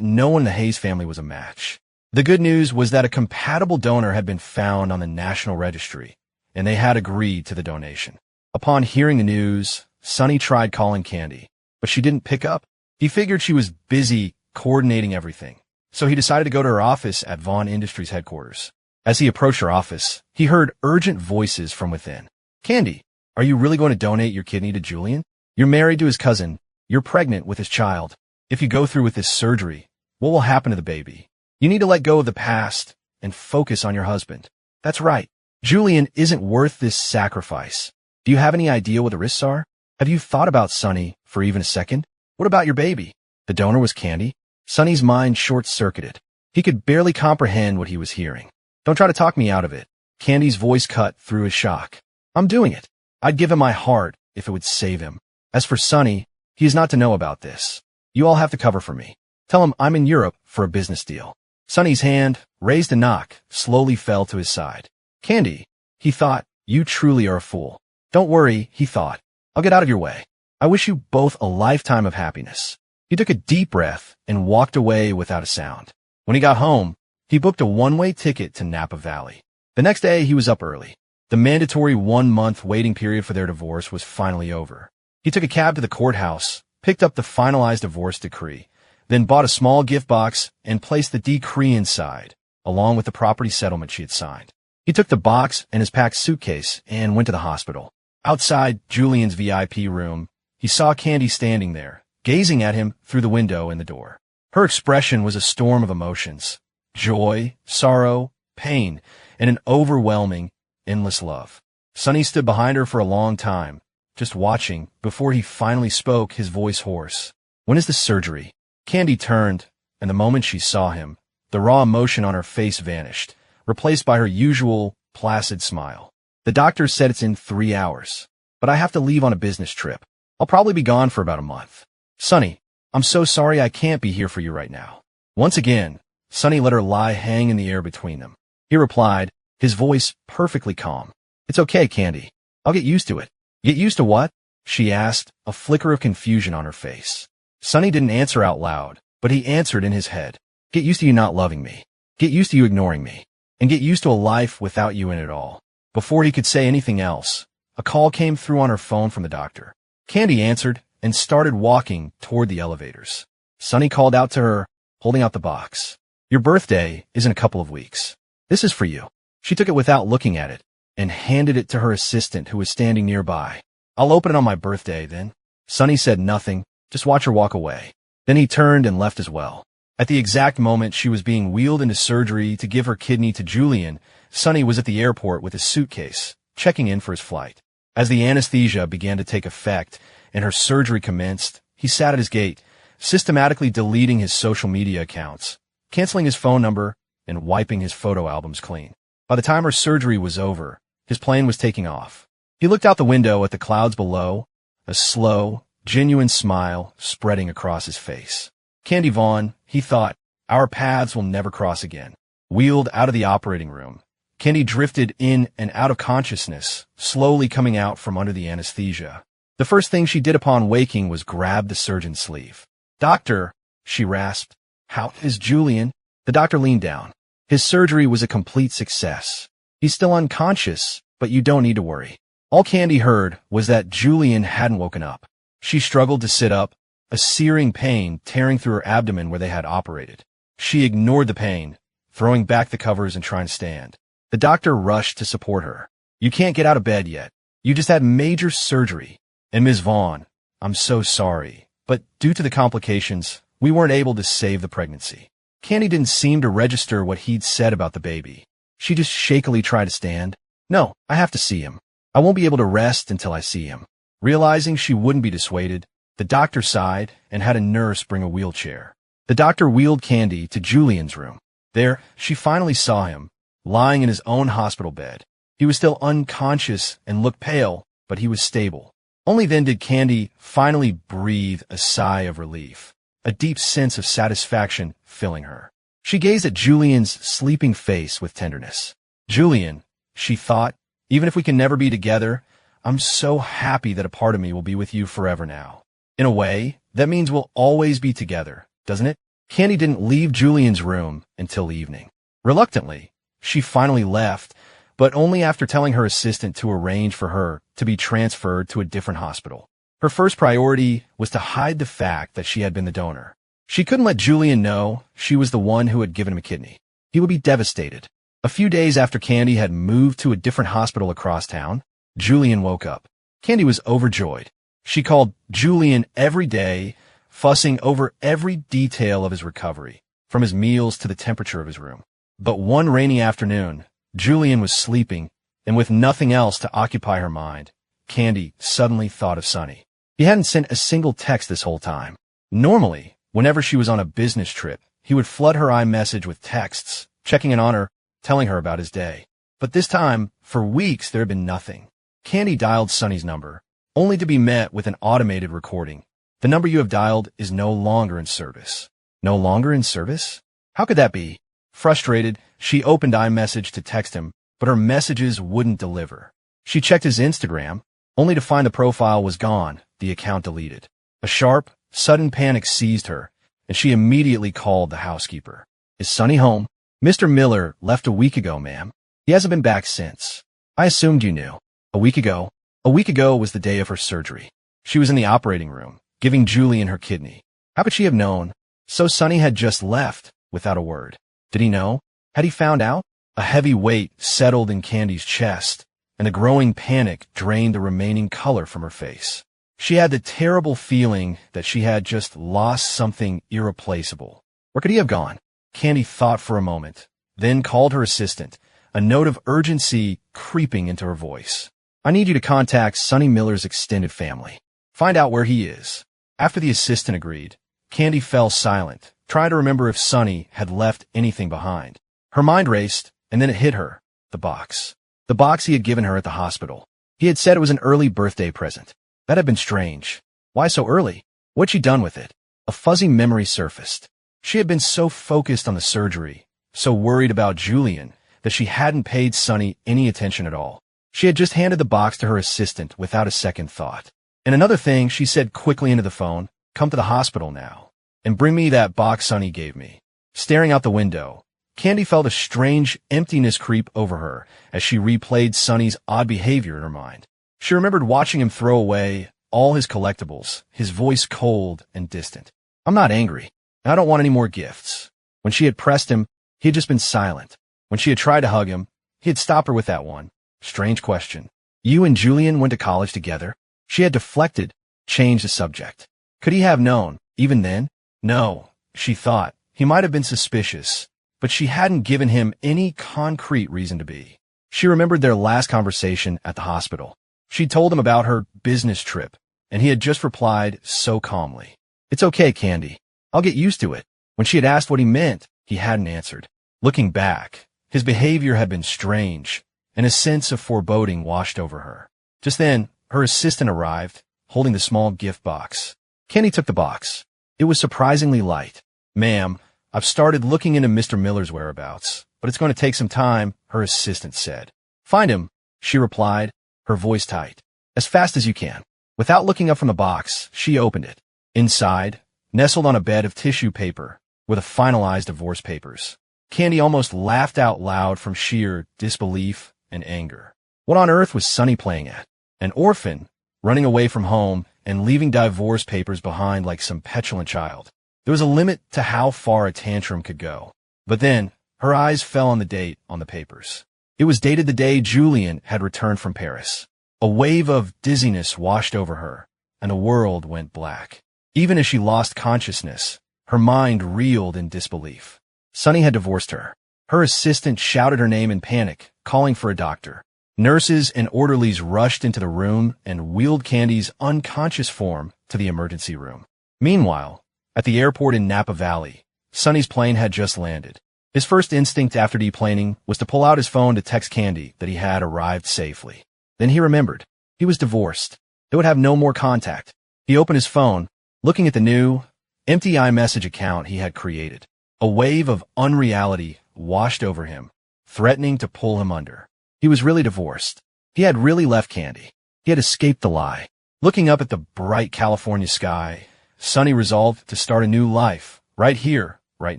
no one in the Hayes family was a match. The good news was that a compatible donor had been found on the National Registry, and they had agreed to the donation. Upon hearing the news, Sunny tried calling Candy, but she didn't pick up. He figured she was busy coordinating everything, so he decided to go to her office at Vaughn Industries headquarters. As he approached her office, he heard urgent voices from within. Candy, are you really going to donate your kidney to Julian? You're married to his cousin. You're pregnant with his child. If you go through with this surgery, what will happen to the baby? You need to let go of the past and focus on your husband. That's right. Julian isn't worth this sacrifice. Do you have any idea what the risks are? Have you thought about Sunny for even a second? What about your baby? The donor was Candy. Sunny's mind short-circuited. He could barely comprehend what he was hearing. Don't try to talk me out of it. Candy's voice cut through his shock. I'm doing it. I'd give him my heart if it would save him. As for Sunny, he is not to know about this. You all have to cover for me. Tell him I'm in Europe for a business deal. Sunny's hand, raised to knock, slowly fell to his side. Candy, he thought, you truly are a fool. Don't worry, he thought. I'll get out of your way. I wish you both a lifetime of happiness. He took a deep breath and walked away without a sound. When he got home, he booked a one-way ticket to Napa Valley. The next day, he was up early. The mandatory 1-month waiting period for their divorce was finally over. He took a cab to the courthouse, picked up the finalized divorce decree, then bought a small gift box and placed the decree inside, along with the property settlement she had signed. He took the box and his packed suitcase and went to the hospital. Outside Julian's VIP room, he saw Candy standing there, gazing at him through the window in the door. Her expression was a storm of emotions: joy, sorrow, pain, and an overwhelming, endless love. Sunny stood behind her for a long time, just watching, before he finally spoke, his voice hoarse. When is the surgery? Candy turned, and the moment she saw him, the raw emotion on her face vanished, replaced by her usual, placid smile. The doctor said it's in 3 hours, but I have to leave on a business trip. I'll probably be gone for about a month. Sunny, I'm so sorry I can't be here for you right now. Once again, Sunny let her lie hang in the air between them. He replied, his voice perfectly calm. It's okay, Candy. I'll get used to it. Get used to what? She asked, a flicker of confusion on her face. Sunny didn't answer out loud, but he answered in his head. Get used to you not loving me. Get used to you ignoring me. And get used to a life without you in it all. Before he could say anything else, a call came through on her phone from the doctor. Candy answered and started walking toward the elevators. Sunny called out to her, holding out the box. Your birthday is in a couple of weeks. This is for you. She took it without looking at it and handed it to her assistant who was standing nearby. I'll open it on my birthday, then. Sunny said nothing, just watch her walk away. Then he turned and left as well. At the exact moment she was being wheeled into surgery to give her kidney to Julian, Sunny was at the airport with his suitcase, checking in for his flight. As the anesthesia began to take effect and her surgery commenced, he sat at his gate, systematically deleting his social media accounts, canceling his phone number, and wiping his photo albums clean. By the time her surgery was over, His plane was taking off. He looked out the window at the clouds below, a slow, genuine smile spreading across his face. Candy Vaughn, he thought, our paths will never cross again. Wheeled out of the operating room, Candy drifted in and out of consciousness, slowly coming out from under the anesthesia. The first thing she did upon waking was grab the surgeon's sleeve. "Doctor," she rasped. "How is Julian?" The doctor leaned down. "His surgery was a complete success. He's still unconscious, but you don't need to worry." All Candy heard was that Julian hadn't woken up. She struggled to sit up, a searing pain tearing through her abdomen where they had operated. She ignored the pain, throwing back the covers and trying to stand. The doctor rushed to support her. "You can't get out of bed yet. You just had major surgery. And Ms. Vaughn, I'm so sorry, but due to the complications, we weren't able to save the pregnancy." Candy didn't seem to register what he'd said about the baby. She just shakily tried to stand. "No, I have to see him. I won't be able to rest until I see him." Realizing she wouldn't be dissuaded, the doctor sighed and had a nurse bring a wheelchair. The doctor wheeled Candy to Julian's room. There, she finally saw him, lying in his own hospital bed. He was still unconscious and looked pale, but he was stable. Only then did Candy finally breathe a sigh of relief, a deep sense of satisfaction filling her. She gazed at Julian's sleeping face with tenderness. "Julian," she thought, "even if we can never be together, I'm so happy that a part of me will be with you forever now. In a way, that means we'll always be together, doesn't it?" Candy didn't leave Julian's room until evening. Reluctantly, she finally left, but only after telling her assistant to arrange for her to be transferred to a different hospital. Her first priority was to hide the fact that she had been the donor. She couldn't let Julian know she was the one who had given him a kidney. He would be devastated. A few days after Candy had moved to a different hospital across town, Julian woke up. Candy was overjoyed. She called Julian every day, fussing over every detail of his recovery, from his meals to the temperature of his room. But one rainy afternoon, Julian was sleeping, and with nothing else to occupy her mind, Candy suddenly thought of Sonny. He hadn't sent a single text this whole time. Normally, whenever she was on a business trip, he would flood her iMessage with texts, checking in on her, telling her about his day. But this time, for weeks, there had been nothing. Candy dialed Sonny's number, only to be met with an automated recording. "The number you have dialed is no longer in service." No longer in service? How could that be? Frustrated, she opened iMessage to text him, but her messages wouldn't deliver. She checked his Instagram, only to find the profile was gone, the account deleted. A sharp, sudden panic seized her, and she immediately called the housekeeper. "Is Sonny home?" "Mr. Miller left a week ago, ma'am. He hasn't been back since." "I assumed you knew." A week ago was the day of her surgery. She was in the operating room, giving Julian her kidney. How could she have known? So Sonny had just left, without a word. Did he know? Had he found out? A heavy weight settled in Candy's chest, and a growing panic drained the remaining color from her face. She had the terrible feeling that she had just lost something irreplaceable. Where could he have gone? Candy thought for a moment, then called her assistant, a note of urgency creeping into her voice. "I need you to contact Sonny Miller's extended family. Find out where he is." After the assistant agreed, Candy fell silent, trying to remember if Sonny had left anything behind. Her mind raced, and then it hit her. The box. The box he had given her at the hospital. He had said it was an early birthday present. That had been strange. Why so early? What'd she done with it? A fuzzy memory surfaced. She had been so focused on the surgery, so worried about Julian, that she hadn't paid Sonny any attention at all. She had just handed the box to her assistant without a second thought. And another thing, she said quickly into the phone, "Come to the hospital now, and bring me that box Sonny gave me." Staring out the window, Candy felt a strange emptiness creep over her as she replayed Sonny's odd behavior in her mind. She remembered watching him throw away all his collectibles, his voice cold and distant. "I'm not angry. I don't want any more gifts." When she had pressed him, he had just been silent. When she had tried to hug him, he had stopped her with that one. Strange question. "You and Julian went to college together?" She had deflected, changed the subject. Could he have known, even then? No, she thought. He might have been suspicious, but she hadn't given him any concrete reason to be. She remembered their last conversation at the hospital. She told him about her business trip, and he had just replied so calmly. "It's okay, Candy. I'll get used to it." When she had asked what he meant, he hadn't answered. Looking back, his behavior had been strange, and a sense of foreboding washed over her. Just then, her assistant arrived, holding the small gift box. Candy took the box. It was surprisingly light. "Ma'am, I've started looking into Mr. Miller's whereabouts, but it's going to take some time," her assistant said. "Find him," she replied, her voice tight. "As fast as you can." Without looking up from the box, she opened it. Inside, nestled on a bed of tissue paper, were the finalized divorce papers. Candy almost laughed out loud from sheer disbelief and anger. What on earth was Sunny playing at? An orphan, running away from home and leaving divorce papers behind like some petulant child. There was a limit to how far a tantrum could go. But then, her eyes fell on the date on the papers. It was dated the day Julian had returned from Paris. A wave of dizziness washed over her, and the world went black. Even as she lost consciousness, her mind reeled in disbelief. Sunny had divorced her. Her assistant shouted her name in panic, calling for a doctor. Nurses and orderlies rushed into the room and wheeled Candy's unconscious form to the emergency room. Meanwhile, at the airport in Napa Valley, Sunny's plane had just landed. His first instinct after deplaning was to pull out his phone to text Candy that he had arrived safely. Then he remembered. He was divorced. They would have no more contact. He opened his phone, looking at the new, empty iMessage account he had created. A wave of unreality washed over him, threatening to pull him under. He was really divorced. He had really left Candy. He had escaped the lie. Looking up at the bright California sky, Sunny resolved to start a new life, right here, right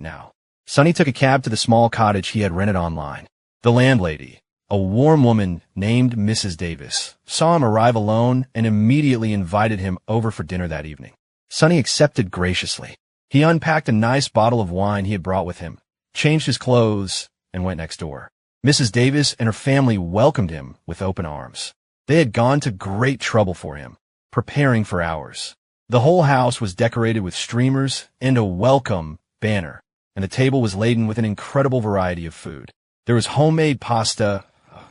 now. Sunny took a cab to the small cottage he had rented online. The landlady, a warm woman named Mrs. Davis, saw him arrive alone and immediately invited him over for dinner that evening. Sunny accepted graciously. He unpacked a nice bottle of wine he had brought with him, changed his clothes, and went next door. Mrs. Davis and her family welcomed him with open arms. They had gone to great trouble for him, preparing for hours. The whole house was decorated with streamers and a welcome banner, and the table was laden with an incredible variety of food. There was homemade pasta,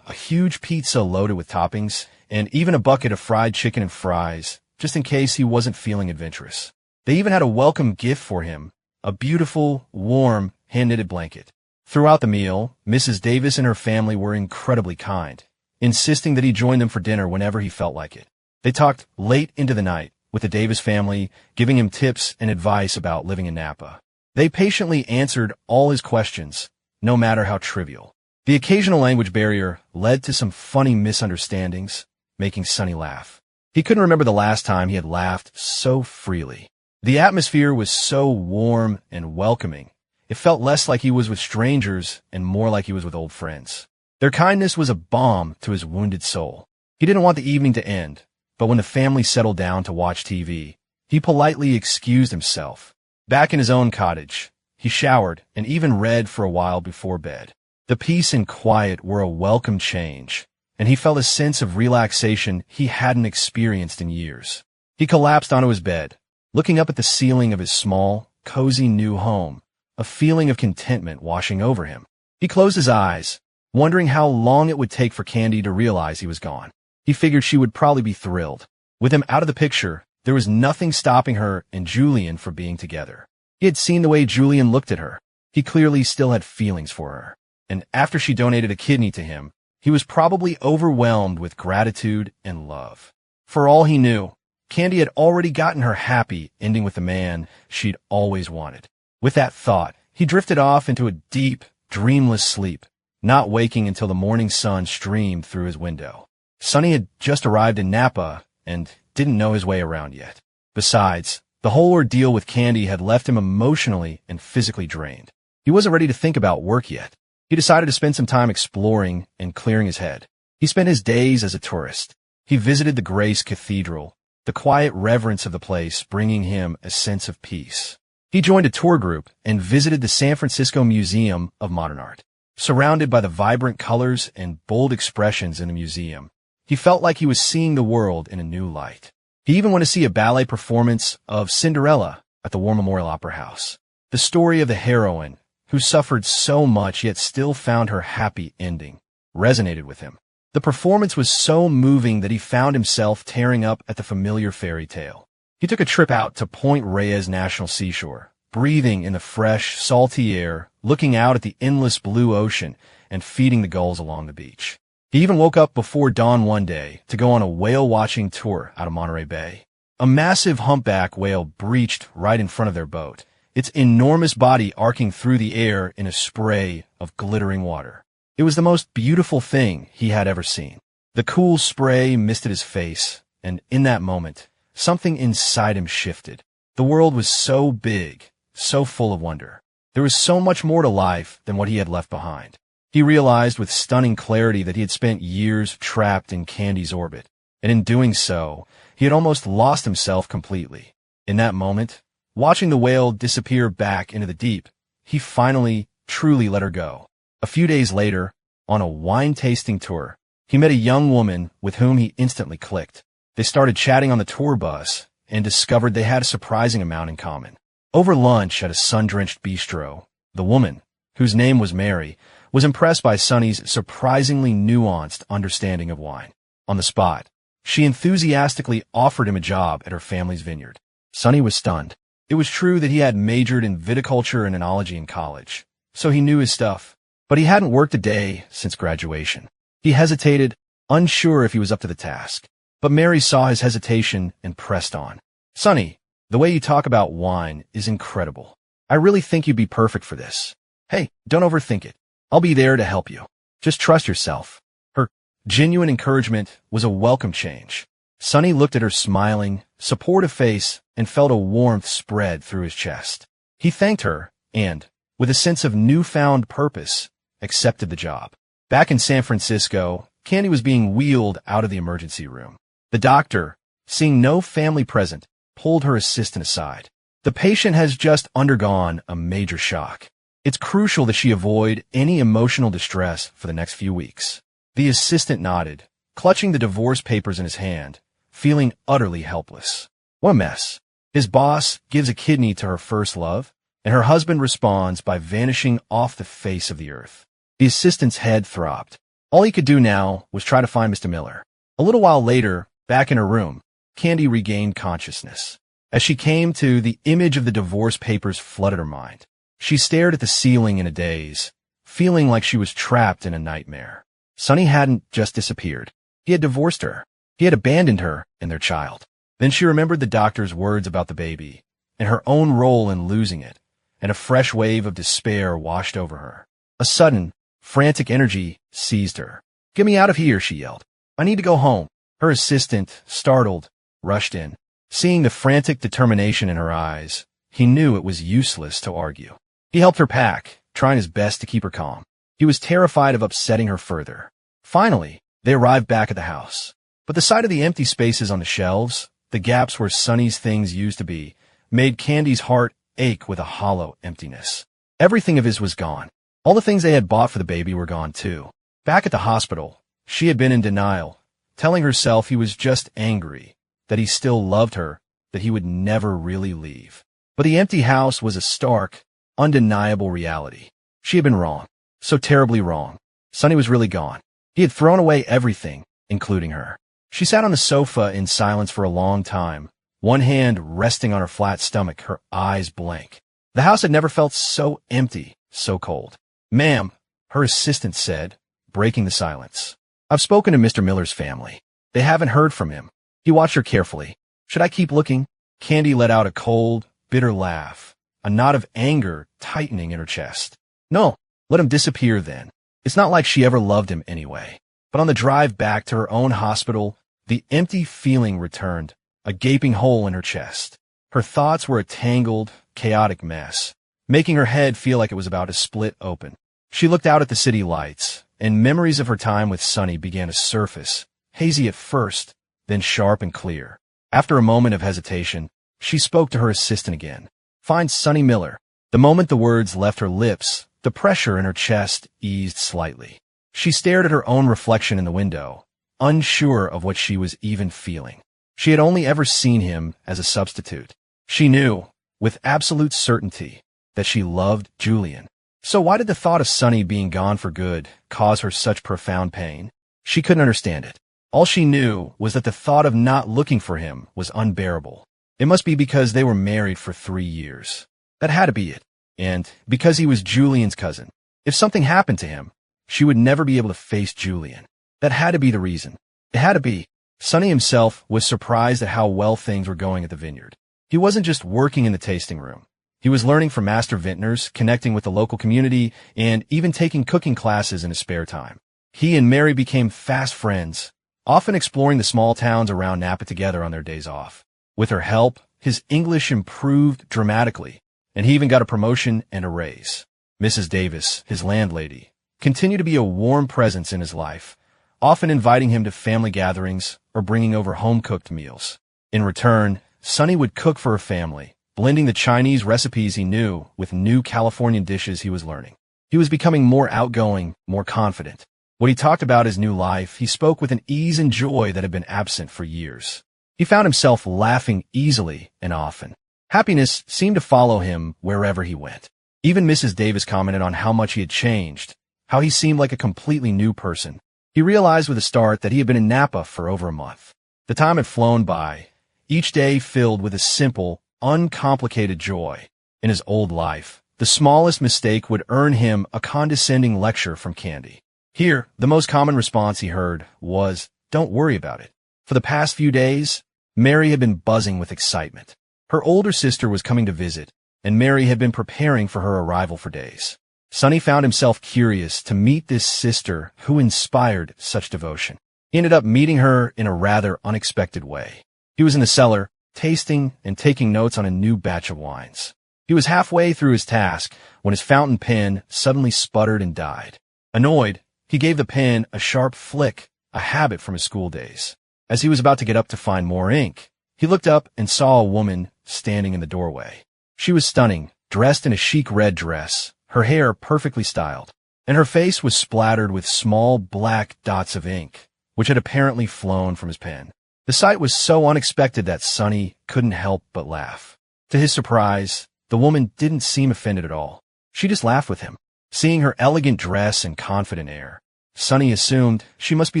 a huge pizza loaded with toppings, and even a bucket of fried chicken and fries, just in case he wasn't feeling adventurous. They even had a welcome gift for him, a beautiful, warm, hand-knitted blanket. Throughout the meal, Mrs. Davis and her family were incredibly kind, insisting that he join them for dinner whenever he felt like it. They talked late into the night, with the Davis family giving him tips and advice about living in Napa. They patiently answered all his questions, no matter how trivial. The occasional language barrier led to some funny misunderstandings, making Sunny laugh. He couldn't remember the last time he had laughed so freely. The atmosphere was so warm and welcoming. It felt less like he was with strangers and more like he was with old friends. Their kindness was a balm to his wounded soul. He didn't want the evening to end, but when the family settled down to watch TV, he politely excused himself. Back in his own cottage, he showered and even read for a while before bed. The peace and quiet were a welcome change, and he felt a sense of relaxation he hadn't experienced in years. He collapsed onto his bed, looking up at the ceiling of his small, cozy new home, a feeling of contentment washing over him. He closed his eyes, wondering how long it would take for Candy to realize he was gone. He figured she would probably be thrilled. With him out of the picture, there was nothing stopping her and Julian from being together. He had seen the way Julian looked at her. He clearly still had feelings for her. And after she donated a kidney to him, he was probably overwhelmed with gratitude and love. For all he knew, Candy had already gotten her happy ending with the man she'd always wanted. With that thought, he drifted off into a deep, dreamless sleep, not waking until the morning sun streamed through his window. Sunny had just arrived in Napa and didn't know his way around yet. Besides, the whole ordeal with Candy had left him emotionally and physically drained. He wasn't ready to think about work yet. He decided to spend some time exploring and clearing his head. He spent his days as a tourist. He visited the Grace Cathedral, the quiet reverence of the place bringing him a sense of peace. He joined a tour group and visited the San Francisco Museum of Modern Art. Surrounded by the vibrant colors and bold expressions in the museum, he felt like he was seeing the world in a new light. He even went to see a ballet performance of Cinderella at the War Memorial Opera House. The story of the heroine, who suffered so much yet still found her happy ending, resonated with him. The performance was so moving that he found himself tearing up at the familiar fairy tale. He took a trip out to Point Reyes National Seashore, breathing in the fresh, salty air, looking out at the endless blue ocean, and feeding the gulls along the beach. He even woke up before dawn one day to go on a whale-watching tour out of Monterey Bay. A massive humpback whale breached right in front of their boat, its enormous body arcing through the air in a spray of glittering water. It was the most beautiful thing he had ever seen. The cool spray misted his face, and in that moment, something inside him shifted. The world was so big, so full of wonder. There was so much more to life than what he had left behind. He realized with stunning clarity that he had spent years trapped in Candy's orbit, and in doing so, he had almost lost himself completely. In that moment, watching the whale disappear back into the deep, he finally, truly let her go. A few days later, on a wine-tasting tour, he met a young woman with whom he instantly clicked. They started chatting on the tour bus and discovered they had a surprising amount in common. Over lunch at a sun-drenched bistro, the woman, whose name was Mary, was impressed by Sonny's surprisingly nuanced understanding of wine. On the spot, she enthusiastically offered him a job at her family's vineyard. Sonny was stunned. It was true that he had majored in viticulture and enology in college, so he knew his stuff, but he hadn't worked a day since graduation. He hesitated, unsure if he was up to the task. But Mary saw his hesitation and pressed on. "Sonny, the way you talk about wine is incredible. I really think you'd be perfect for this. Hey, don't overthink it. I'll be there to help you. Just trust yourself." Her genuine encouragement was a welcome change. Sonny looked at her smiling, supportive face and felt a warmth spread through his chest. He thanked her and, with a sense of newfound purpose, accepted the job. Back in San Francisco, Candy was being wheeled out of the emergency room. The doctor, seeing no family present, pulled her assistant aside. "The patient has just undergone a major shock. It's crucial that she avoid any emotional distress for the next few weeks." The assistant nodded, clutching the divorce papers in his hand, feeling utterly helpless. What a mess. His boss gives a kidney to her first love, and her husband responds by vanishing off the face of the earth. The assistant's head throbbed. All he could do now was try to find Mr. Miller. A little while later, back in her room, Candy regained consciousness. As she came to, the image of the divorce papers flooded her mind. She stared at the ceiling in a daze, feeling like she was trapped in a nightmare. Sonny hadn't just disappeared. He had divorced her. He had abandoned her and their child. Then she remembered the doctor's words about the baby, and her own role in losing it, and a fresh wave of despair washed over her. A sudden, frantic energy seized her. "Get me out of here," she yelled. "I need to go home." Her assistant, startled, rushed in. Seeing the frantic determination in her eyes, he knew it was useless to argue. He helped her pack, trying his best to keep her calm. He was terrified of upsetting her further. Finally, they arrived back at the house. But the sight of the empty spaces on the shelves, the gaps where Sonny's things used to be, made Candy's heart ache with a hollow emptiness. Everything of his was gone. All the things they had bought for the baby were gone too. Back at the hospital, she had been in denial, telling herself he was just angry, that he still loved her, that he would never really leave. But the empty house was a stark, undeniable reality. She had been wrong, so terribly wrong. Sonny was really gone. He had thrown away everything, including her. She sat on the sofa in silence for a long time, one hand resting on her flat stomach, her eyes blank. The house had never felt so empty, so cold. "Ma'am," her assistant said, breaking the silence. "I've spoken to Mr. Miller's family. They haven't heard from him." He watched her carefully. "Should I keep looking?" Candy let out a cold, bitter laugh, a knot of anger tightening in her chest. "No, let him disappear then. It's not like she ever loved him anyway." But on the drive back to her own hospital, the empty feeling returned, a gaping hole in her chest. Her thoughts were a tangled, chaotic mess, making her head feel like it was about to split open. She looked out at the city lights, and memories of her time with Sonny began to surface, hazy at first, then sharp and clear. After a moment of hesitation, she spoke to her assistant again. "Find Sonny Miller." The moment the words left her lips, the pressure in her chest eased slightly. She stared at her own reflection in the window, unsure of what she was even feeling. She had only ever seen him as a substitute. She knew, with absolute certainty, that she loved Julian. So why did the thought of Sonny being gone for good cause her such profound pain? She couldn't understand it. All she knew was that the thought of not looking for him was unbearable. It must be because they were married for 3 years. That had to be it. And because he was Julian's cousin. If something happened to him, she would never be able to face Julian. That had to be the reason. It had to be. Sonny himself was surprised at how well things were going at the vineyard. He wasn't just working in the tasting room. He was learning from master vintners, connecting with the local community, and even taking cooking classes in his spare time. He and Mary became fast friends, often exploring the small towns around Napa together on their days off. With her help, his English improved dramatically, and he even got a promotion and a raise. Mrs. Davis, his landlady, continued to be a warm presence in his life, often inviting him to family gatherings or bringing over home-cooked meals. In return, Sonny would cook for her family, blending the Chinese recipes he knew with new Californian dishes he was learning. He was becoming more outgoing, more confident. When he talked about his new life, he spoke with an ease and joy that had been absent for years. He found himself laughing easily and often. Happiness seemed to follow him wherever he went. Even Mrs. Davis commented on how much he had changed, how he seemed like a completely new person. He realized with a start that he had been in Napa for over a month. The time had flown by, each day filled with a simple, uncomplicated joy. In his old life, the smallest mistake would earn him a condescending lecture from Candy. Here, the most common response he heard was, "Don't worry about it." For the past few days, Mary had been buzzing with excitement. Her older sister was coming to visit, and Mary had been preparing for her arrival for days. Sonny found himself curious to meet this sister who inspired such devotion. He ended up meeting her in a rather unexpected way. He was in the cellar, tasting and taking notes on a new batch of wines. He was halfway through his task when his fountain pen suddenly sputtered and died. Annoyed, he gave the pen a sharp flick, a habit from his school days. As he was about to get up to find more ink, he looked up and saw a woman standing in the doorway. She was stunning, dressed in a chic red dress, her hair perfectly styled, and her face was splattered with small black dots of ink, which had apparently flown from his pen. The sight was so unexpected that Sonny couldn't help but laugh. To his surprise, the woman didn't seem offended at all. She just laughed with him. Seeing her elegant dress and confident air, Sonny assumed she must be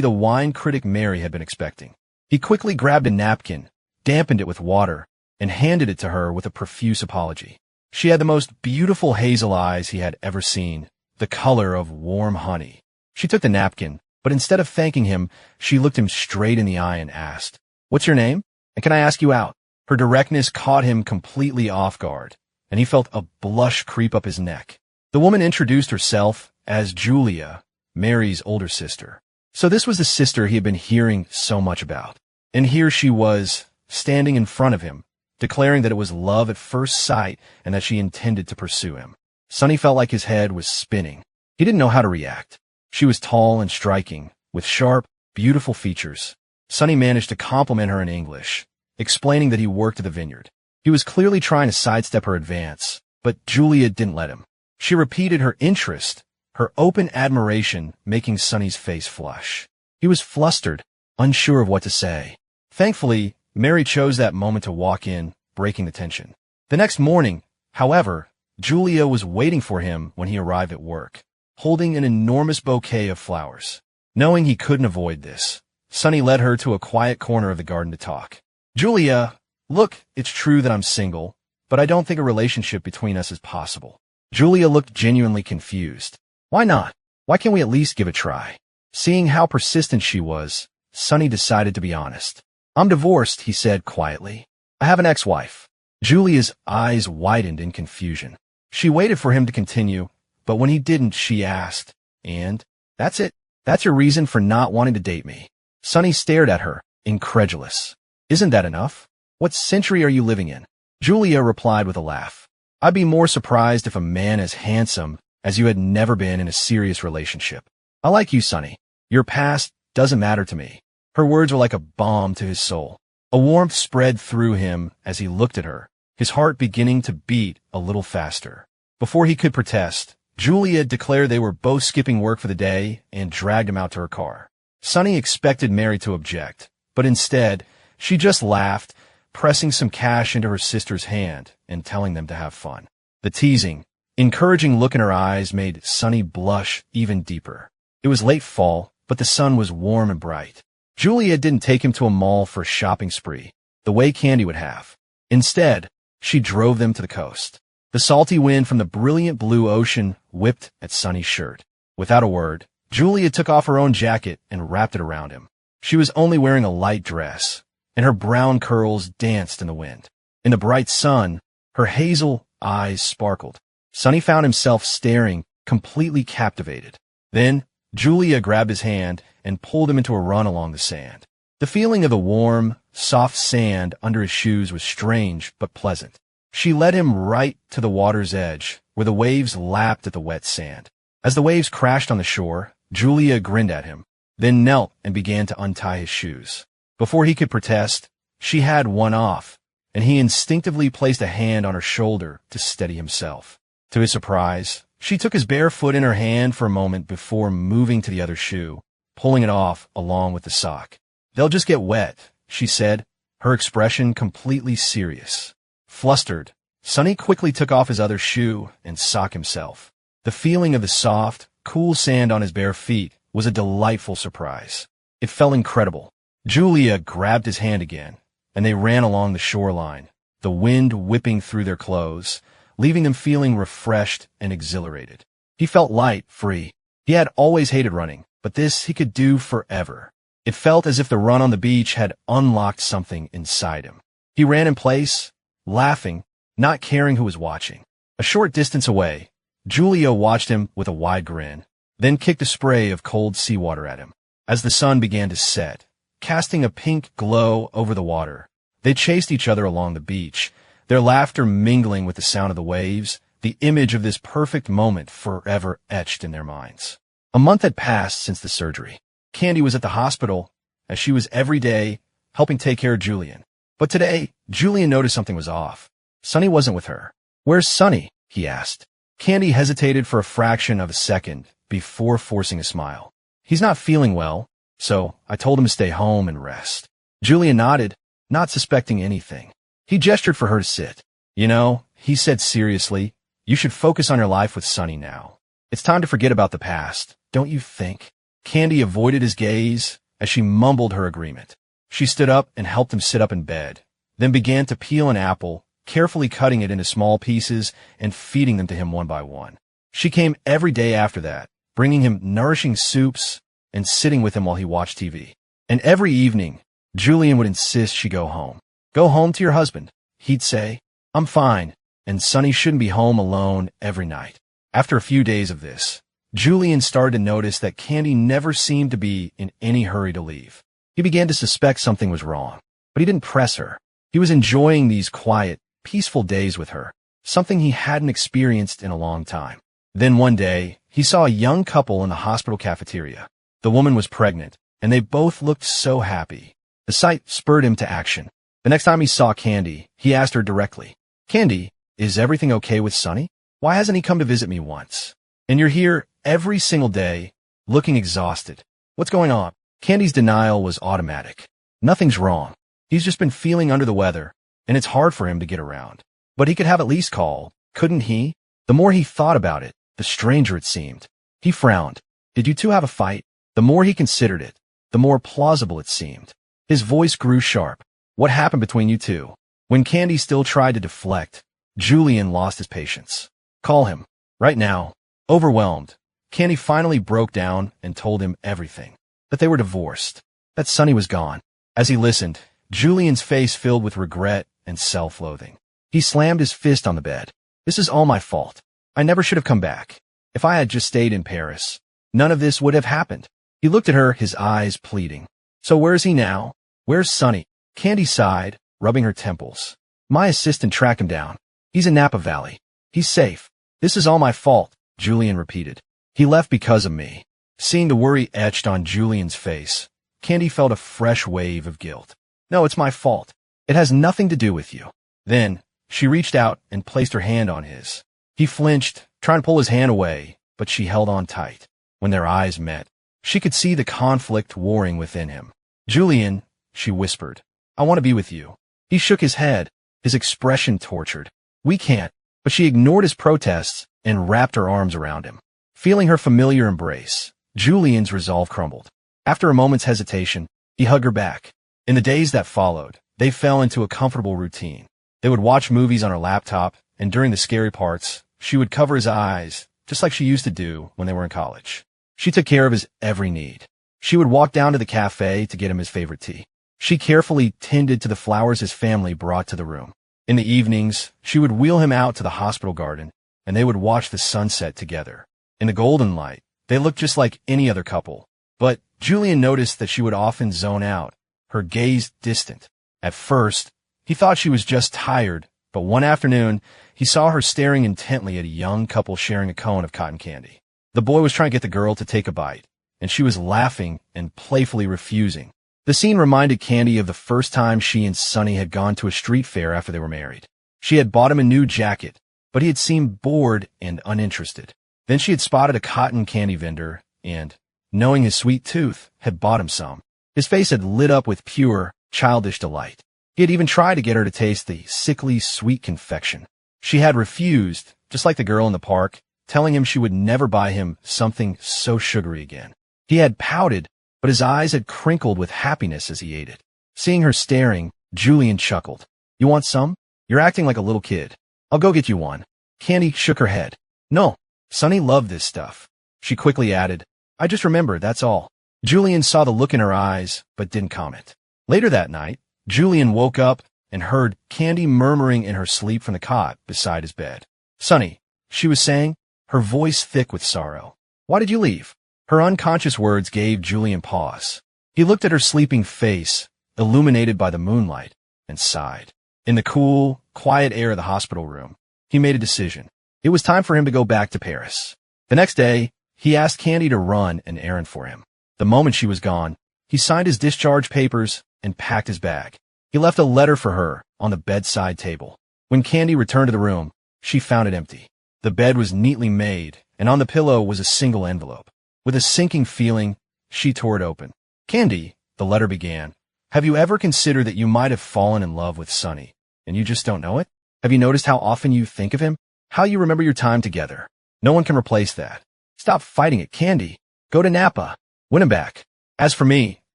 the wine critic Mary had been expecting. He quickly grabbed a napkin, dampened it with water, and handed it to her with a profuse apology. She had the most beautiful hazel eyes he had ever seen, the color of warm honey. She took the napkin, but instead of thanking him, she looked him straight in the eye and asked, "What's your name? And can I ask you out?" Her directness caught him completely off guard, and he felt a blush creep up his neck. The woman introduced herself as Julia, Mary's older sister. So this was the sister he had been hearing so much about. And here she was, standing in front of him, declaring that it was love at first sight and that she intended to pursue him. Sonny felt like his head was spinning. He didn't know how to react. She was tall and striking, with sharp, beautiful features. Sonny managed to compliment her in English, explaining that he worked at the vineyard. He was clearly trying to sidestep her advance, but Julia didn't let him. She repeated her interest, her open admiration making Sonny's face flush. He was flustered, unsure of what to say. Thankfully, Mary chose that moment to walk in, breaking the tension. The next morning, however, Julia was waiting for him when he arrived at work, holding an enormous bouquet of flowers. Knowing he couldn't avoid this, Sonny led her to a quiet corner of the garden to talk. "Julia, look, it's true that I'm single, but I don't think a relationship between us is possible." Julia looked genuinely confused. "Why not? Why can't we at least give it a try?" Seeing how persistent she was, Sonny decided to be honest. "I'm divorced," he said quietly. "I have an ex-wife." Julia's eyes widened in confusion. She waited for him to continue, but when he didn't, she asked, "And? That's it? That's your reason for not wanting to date me?" Sonny stared at her, incredulous. "Isn't that enough? What century are you living in?" Julia replied with a laugh. "I'd be more surprised if a man as handsome as you had never been in a serious relationship. I like you, Sonny. Your past doesn't matter to me." Her words were like a balm to his soul. A warmth spread through him as he looked at her, his heart beginning to beat a little faster. Before he could protest, Julia declared they were both skipping work for the day and dragged him out to her car. Sonny expected Mary to object, but instead, she just laughed, pressing some cash into her sister's hand and telling them to have fun. The teasing, encouraging look in her eyes made Sonny blush even deeper. It was late fall, but the sun was warm and bright. Julia didn't take him to a mall for a shopping spree, the way Candy would have. Instead, she drove them to the coast. The salty wind from the brilliant blue ocean whipped at Sonny's shirt. Without a word, Julia took off her own jacket and wrapped it around him. She was only wearing a light dress, and her brown curls danced in the wind. In the bright sun, her hazel eyes sparkled. Sonny found himself staring, completely captivated. Then, Julia grabbed his hand and pulled him into a run along the sand. The feeling of the warm, soft sand under his shoes was strange but pleasant. She led him right to the water's edge, where the waves lapped at the wet sand. As the waves crashed on the shore, Julia grinned at him, then knelt and began to untie his shoes. Before he could protest, she had one off, and he instinctively placed a hand on her shoulder to steady himself. To his surprise, she took his bare foot in her hand for a moment before moving to the other shoe, pulling it off along with the sock. "They'll just get wet," she said, her expression completely serious. Flustered, Sonny quickly took off his other shoe and sock himself. The feeling of the soft, cool sand on his bare feet was a delightful surprise. It felt incredible. Julia grabbed his hand again, and they ran along the shoreline, the wind whipping through their clothes, leaving them feeling refreshed and exhilarated. He felt light, free. He had always hated running, but this he could do forever. It felt as if the run on the beach had unlocked something inside him. He ran in place, laughing, not caring who was watching. A short distance away, Julia watched him with a wide grin, then kicked a spray of cold seawater at him. As the sun began to set, casting a pink glow over the water, they chased each other along the beach, their laughter mingling with the sound of the waves, the image of this perfect moment forever etched in their minds. A month had passed since the surgery. Candy was at the hospital, as she was every day, helping take care of Julian. But today, Julian noticed something was off. Sonny wasn't with her. "Where's Sonny?" he asked. Candy hesitated for a fraction of a second before forcing a smile. "He's not feeling well, so I told him to stay home and rest." Julian nodded, not suspecting anything. He gestured for her to sit. "You know," he said seriously, "you should focus on your life with Sonny now. It's time to forget about the past, don't you think?" Candy avoided his gaze as she mumbled her agreement. She stood up and helped him sit up in bed, then began to peel an apple, carefully cutting it into small pieces and feeding them to him one by one. She came every day after that, bringing him nourishing soups and sitting with him while he watched TV. And every evening, Julian would insist she go home. "Go home to your husband," he'd say. "I'm fine, and Sonny shouldn't be home alone every night." After a few days of this, Julian started to notice that Candy never seemed to be in any hurry to leave. He began to suspect something was wrong, but he didn't press her. He was enjoying these quiet, peaceful days with her, something he hadn't experienced in a long time. Then one day, he saw a young couple in the hospital cafeteria. The woman was pregnant, and they both looked so happy. The sight spurred him to action. The next time he saw Candy, he asked her directly, "Candy, is everything okay with Sonny? Why hasn't he come to visit me once? And you're here every single day, looking exhausted. What's going on?" Candy's denial was automatic. "Nothing's wrong. He's just been feeling under the weather, and it's hard for him to get around. But he could have at least called, couldn't he?" The more he thought about it, the stranger it seemed. He frowned. "Did you two have a fight?" The more he considered it, the more plausible it seemed. His voice grew sharp. "What happened between you two?" When Candy still tried to deflect, Julian lost his patience. "Call him. Right now." Overwhelmed, Candy finally broke down and told him everything. That they were divorced. That Sonny was gone. As he listened, Julian's face filled with regret and self-loathing. He slammed his fist on the bed. "This is all my fault. I never should have come back. If I had just stayed in Paris, none of this would have happened." He looked at her, his eyes pleading. "So where's he now? Where's Sonny?" Candy sighed, rubbing her temples. "My assistant tracked him down. He's in Napa Valley. He's safe." "This is all my fault," Julian repeated. "He left because of me." Seeing the worry etched on Julian's face, Candy felt a fresh wave of guilt. "No, it's my fault. It has nothing to do with you." Then, she reached out and placed her hand on his. He flinched, trying to pull his hand away, but she held on tight. When their eyes met, she could see the conflict warring within him. "Julian," she whispered, "I want to be with you." He shook his head, his expression tortured. "We can't." But she ignored his protests and wrapped her arms around him. Feeling her familiar embrace, Julian's resolve crumbled. After a moment's hesitation, he hugged her back. In the days that followed, they fell into a comfortable routine. They would watch movies on her laptop, and during the scary parts, she would cover his eyes, just like she used to do when they were in college. She took care of his every need. She would walk down to the cafe to get him his favorite tea. She carefully tended to the flowers his family brought to the room. In the evenings, she would wheel him out to the hospital garden, and they would watch the sunset together. In the golden light, they looked just like any other couple. But Julian noticed that she would often zone out, her gaze distant. At first, he thought she was just tired, but one afternoon, he saw her staring intently at a young couple sharing a cone of cotton candy. The boy was trying to get the girl to take a bite, and she was laughing and playfully refusing. The scene reminded Candy of the first time she and Sonny had gone to a street fair after they were married. She had bought him a new jacket, but he had seemed bored and uninterested. Then she had spotted a cotton candy vendor and, knowing his sweet tooth, had bought him some. His face had lit up with pure, childish delight. He had even tried to get her to taste the sickly sweet confection. She had refused, just like the girl in the park, telling him she would never buy him something so sugary again. He had pouted, but his eyes had crinkled with happiness as he ate it. Seeing her staring, Julian chuckled. "You want some? You're acting like a little kid. I'll go get you one." Candy shook her head. "No, Sonny loved this stuff." She quickly added, "I just remembered, that's all." Julian saw the look in her eyes, but didn't comment. Later that night, Julian woke up and heard Candy murmuring in her sleep from the cot beside his bed. "Sonny," she was saying, her voice thick with sorrow. "Why did you leave?" Her unconscious words gave Julian pause. He looked at her sleeping face, illuminated by the moonlight, and sighed. In the cool, quiet air of the hospital room, he made a decision. It was time for him to go back to Paris. The next day, he asked Candy to run an errand for him. The moment she was gone, he signed his discharge papers and packed his bag. He left a letter for her on the bedside table. When Candy returned to the room, she found it empty. The bed was neatly made, and on the pillow was a single envelope. With a sinking feeling, she tore it open. "Candy," the letter began, "have you ever considered that you might have fallen in love with Sonny, and you just don't know it? Have you noticed how often you think of him? How you remember your time together? No one can replace that. Stop fighting it, Candy. Go to Napa. Win him back. As for me,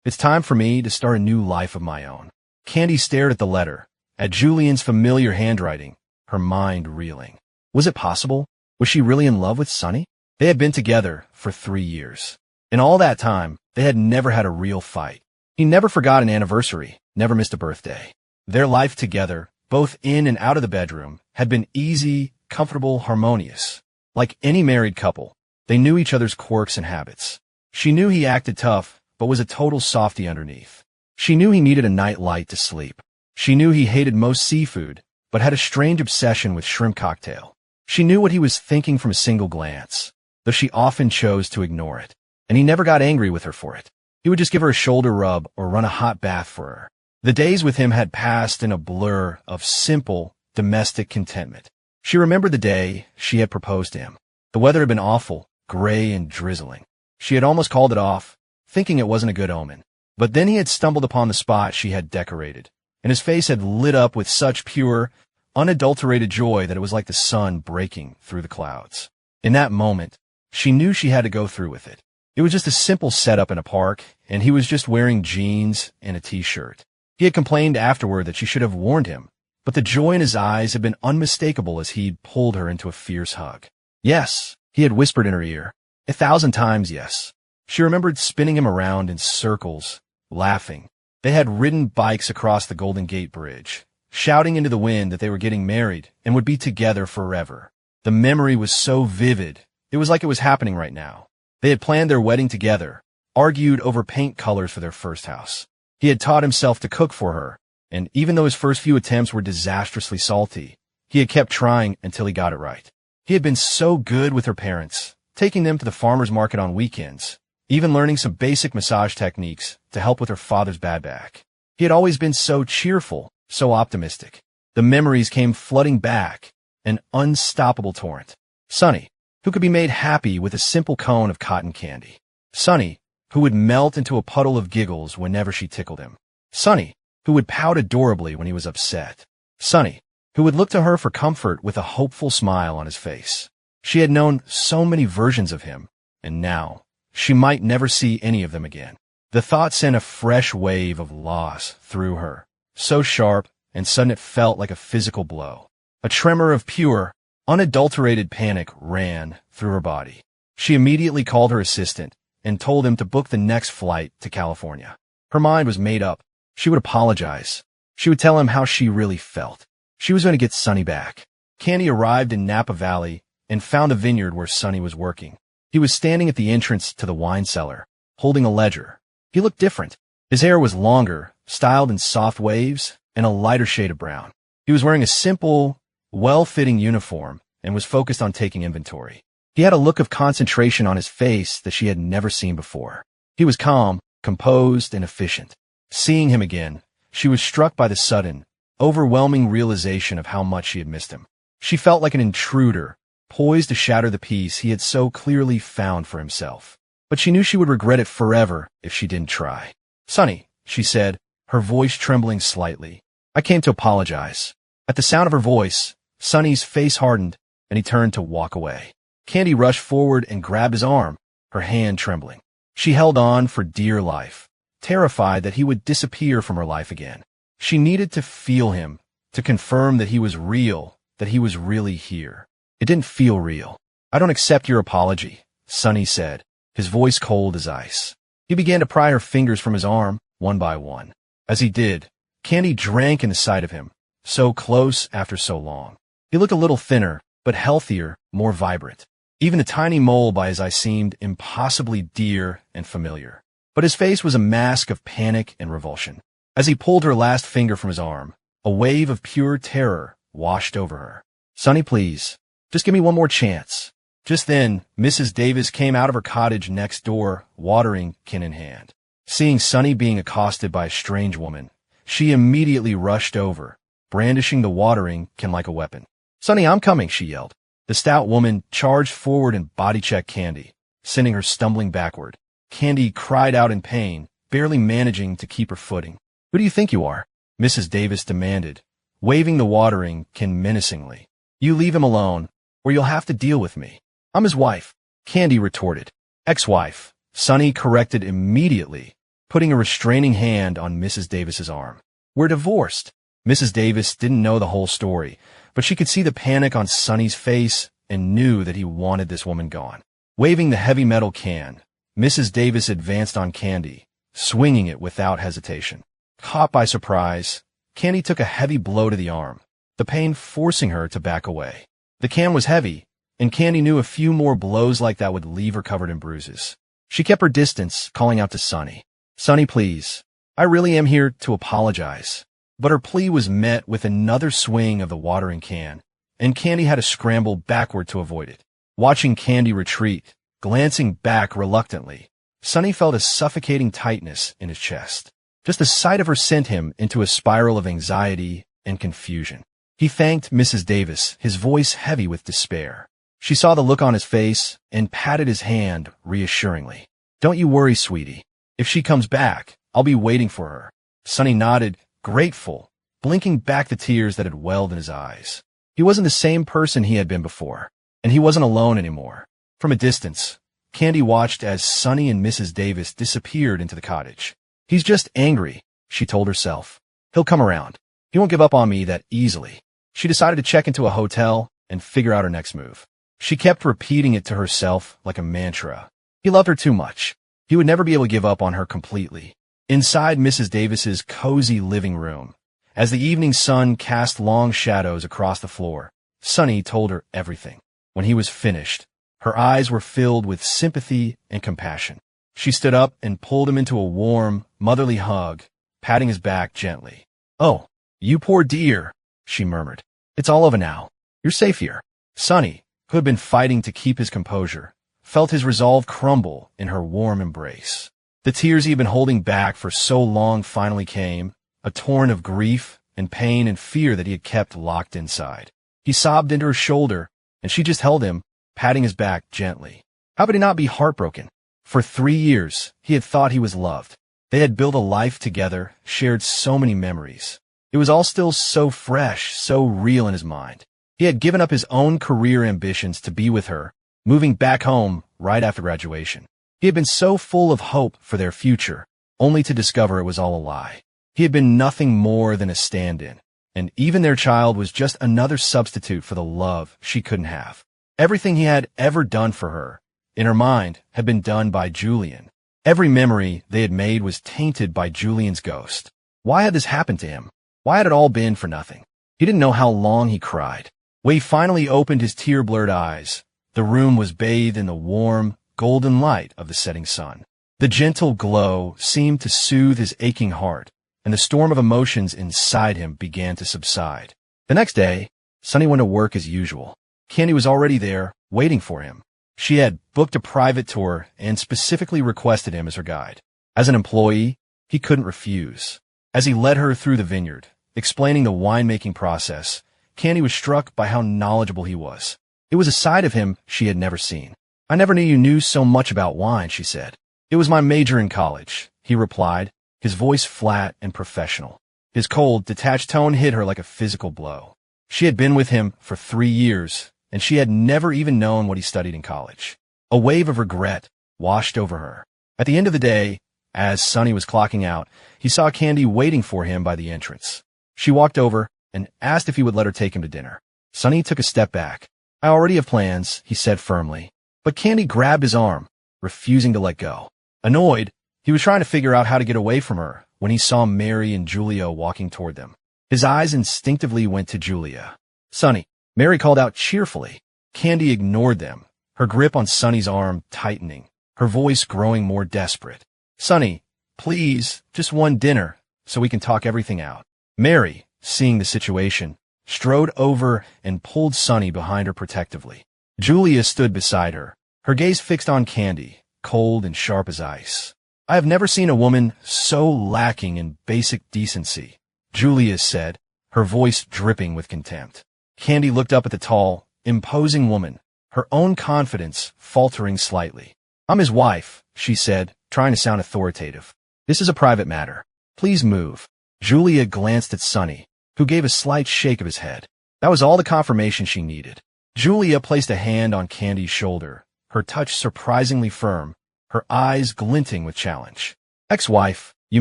it's time for me to start a new life of my own." Candy stared at the letter, at Julian's familiar handwriting, her mind reeling. Was it possible? Was she really in love with Sonny? They had been together for 3 years. In all that time, they had never had a real fight. He never forgot an anniversary, never missed a birthday. Their life together, both in and out of the bedroom, had been easy, comfortable, harmonious. Like any married couple, they knew each other's quirks and habits. She knew he acted tough, but was a total softie underneath. She knew he needed a night light to sleep. She knew he hated most seafood, but had a strange obsession with shrimp cocktail. She knew what he was thinking from a single glance, though she often chose to ignore it. And he never got angry with her for it. He would just give her a shoulder rub or run a hot bath for her. The days with him had passed in a blur of simple, domestic contentment. She remembered the day she had proposed to him. The weather had been awful, gray and drizzling. She had almost called it off, thinking it wasn't a good omen. But then he had stumbled upon the spot she had decorated, and his face had lit up with such pure, unadulterated joy that it was like the sun breaking through the clouds. In that moment, she knew she had to go through with it. It was just a simple setup in a park, and he was just wearing jeans and a t-shirt. He had complained afterward that she should have warned him, but the joy in his eyes had been unmistakable as he'd pulled her into a fierce hug. Yes, he had whispered in her ear. 1,000 times yes. She remembered spinning him around in circles, laughing. They had ridden bikes across the Golden Gate Bridge, shouting into the wind that they were getting married and would be together forever. The memory was so vivid, it was like it was happening right now. They had planned their wedding together, argued over paint colors for their first house. He had taught himself to cook for her, and even though his first few attempts were disastrously salty, he had kept trying until he got it right. He had been so good with her parents, taking them to the farmer's market on weekends, even learning some basic massage techniques to help with her father's bad back. He had always been so cheerful, so optimistic. The memories came flooding back, an unstoppable torrent. Sonny, who could be made happy with a simple cone of cotton candy. Sonny, who would melt into a puddle of giggles whenever she tickled him. Sonny, who would pout adorably when he was upset. Sonny, who would look to her for comfort with a hopeful smile on his face. She had known so many versions of him, and now she might never see any of them again. The thought sent a fresh wave of loss through her, so sharp and sudden it felt like a physical blow. A tremor of pure, unadulterated panic ran through her body. She immediately called her assistant and told him to book the next flight to California. Her mind was made up. She would apologize. She would tell him how she really felt. She was going to get Sunny back. Candy arrived in Napa Valley and found the vineyard where Sunny was working. He was standing at the entrance to the wine cellar, holding a ledger. He looked different. His hair was longer, styled in soft waves, and a lighter shade of brown. He was wearing a simple, well-fitting uniform and was focused on taking inventory. He had a look of concentration on his face that she had never seen before. He was calm, composed, and efficient. Seeing him again, she was struck by the sudden, overwhelming realization of how much she had missed him. She felt like an intruder, poised to shatter the peace he had so clearly found for himself. But she knew she would regret it forever if she didn't try. "Sunny," she said, her voice trembling slightly. "I came to apologize." At the sound of her voice, Sunny's face hardened, and he turned to walk away. Candy rushed forward and grabbed his arm, her hand trembling. She held on for dear life, terrified that he would disappear from her life again. She needed to feel him, to confirm that he was real, that he was really here. It didn't feel real. "I don't accept your apology," Sunny said, his voice cold as ice. He began to pry her fingers from his arm, one by one. As he did, Candy drank in the sight of him, so close after so long. He looked a little thinner, but healthier, more vibrant. Even the tiny mole by his eye seemed impossibly dear and familiar. But his face was a mask of panic and revulsion. As he pulled her last finger from his arm, a wave of pure terror washed over her. "Sunny, please, just give me one more chance." Just then, Mrs. Davis came out of her cottage next door, watering can in hand. Seeing Sunny being accosted by a strange woman, she immediately rushed over, brandishing the watering can like a weapon. "Sunny, I'm coming," she yelled. The stout woman charged forward and body-checked Candy, sending her stumbling backward. Candy cried out in pain, barely managing to keep her footing. "Who do you think you are?" Mrs. Davis demanded, waving the watering can menacingly. "You leave him alone, or you'll have to deal with me." "I'm his wife," Candy retorted. "Ex-wife," Sunny corrected immediately, putting a restraining hand on Mrs. Davis's arm. "We're divorced." Mrs. Davis didn't know the whole story, but she could see the panic on Sunny's face and knew that he wanted this woman gone. Waving the heavy metal can, Mrs. Davis advanced on Candy, swinging it without hesitation. Caught by surprise, Candy took a heavy blow to the arm, the pain forcing her to back away. The can was heavy, and Candy knew a few more blows like that would leave her covered in bruises. She kept her distance, calling out to Sunny. "Sunny, please. I really am here to apologize." But her plea was met with another swing of the watering can, and Candy had to scramble backward to avoid it. Watching Candy retreat, glancing back reluctantly, Sunny felt a suffocating tightness in his chest. Just the sight of her sent him into a spiral of anxiety and confusion. He thanked Mrs. Davis, his voice heavy with despair. She saw the look on his face and patted his hand reassuringly. "Don't you worry, sweetie. If she comes back, I'll be waiting for her." Sunny nodded, grateful, blinking back the tears that had welled in his eyes. He wasn't the same person he had been before, and he wasn't alone anymore. From a distance, Candy watched as Sunny and Mrs. Davis disappeared into the cottage. "He's just angry," she told herself. "He'll come around. He won't give up on me that easily." She decided to check into a hotel and figure out her next move. She kept repeating it to herself like a mantra. He loved her too much. He would never be able to give up on her completely. Inside Mrs. Davis's cozy living room, as the evening sun cast long shadows across the floor, Sunny told her everything. When he was finished, her eyes were filled with sympathy and compassion. She stood up and pulled him into a warm, motherly hug, patting his back gently. "Oh, you poor dear," she murmured. "It's all over now. You're safe here." Sunny, who had been fighting to keep his composure, felt his resolve crumble in her warm embrace. The tears he had been holding back for so long finally came, a torrent of grief and pain and fear that he had kept locked inside. He sobbed into her shoulder, and she just held him, patting his back gently. How could he not be heartbroken? For 3 years, he had thought he was loved. They had built a life together, shared so many memories. It was all still so fresh, so real in his mind. He had given up his own career ambitions to be with her, moving back home right after graduation. He had been so full of hope for their future, only to discover it was all a lie. He had been nothing more than a stand-in, and even their child was just another substitute for the love she couldn't have. Everything he had ever done for her, in her mind, had been done by Julian. Every memory they had made was tainted by Julian's ghost. Why had this happened to him? Why had it all been for nothing? He didn't know how long he cried. When he finally opened his tear-blurred eyes, the room was bathed in the warm, golden light of the setting sun. The gentle glow seemed to soothe his aching heart, and the storm of emotions inside him began to subside. The next day, Sunny went to work as usual. Candy was already there, waiting for him. She had booked a private tour and specifically requested him as her guide. As an employee, he couldn't refuse. As he led her through the vineyard, explaining the winemaking process, Candy was struck by how knowledgeable he was. It was a side of him she had never seen. "I never knew you knew so much about wine," she said. "It was my major in college," he replied, his voice flat and professional. His cold, detached tone hit her like a physical blow. She had been with him for 3 years, and she had never even known what he studied in college. A wave of regret washed over her. At the end of the day, as Sunny was clocking out, he saw Candy waiting for him by the entrance. She walked over and asked if he would let her take him to dinner. Sunny took a step back. "I already have plans," he said firmly. But Candy grabbed his arm, refusing to let go. Annoyed, he was trying to figure out how to get away from her when he saw Mary and Julia walking toward them. His eyes instinctively went to Julia. "Sunny," Mary called out cheerfully. Candy ignored them, her grip on Sunny's arm tightening, her voice growing more desperate. "Sunny, please, just one dinner, so we can talk everything out." Mary, seeing the situation, strode over and pulled Sunny behind her protectively. Julia stood beside her, her gaze fixed on Candy, cold and sharp as ice. "I have never seen a woman so lacking in basic decency," Julia said, her voice dripping with contempt. Candy looked up at the tall, imposing woman, her own confidence faltering slightly. "I'm his wife," she said, trying to sound authoritative. "This is a private matter. Please move." Julia glanced at Sunny, who gave a slight shake of his head. That was all the confirmation she needed. Julia placed a hand on Candy's shoulder, her touch surprisingly firm, her eyes glinting with challenge. "Ex-wife, you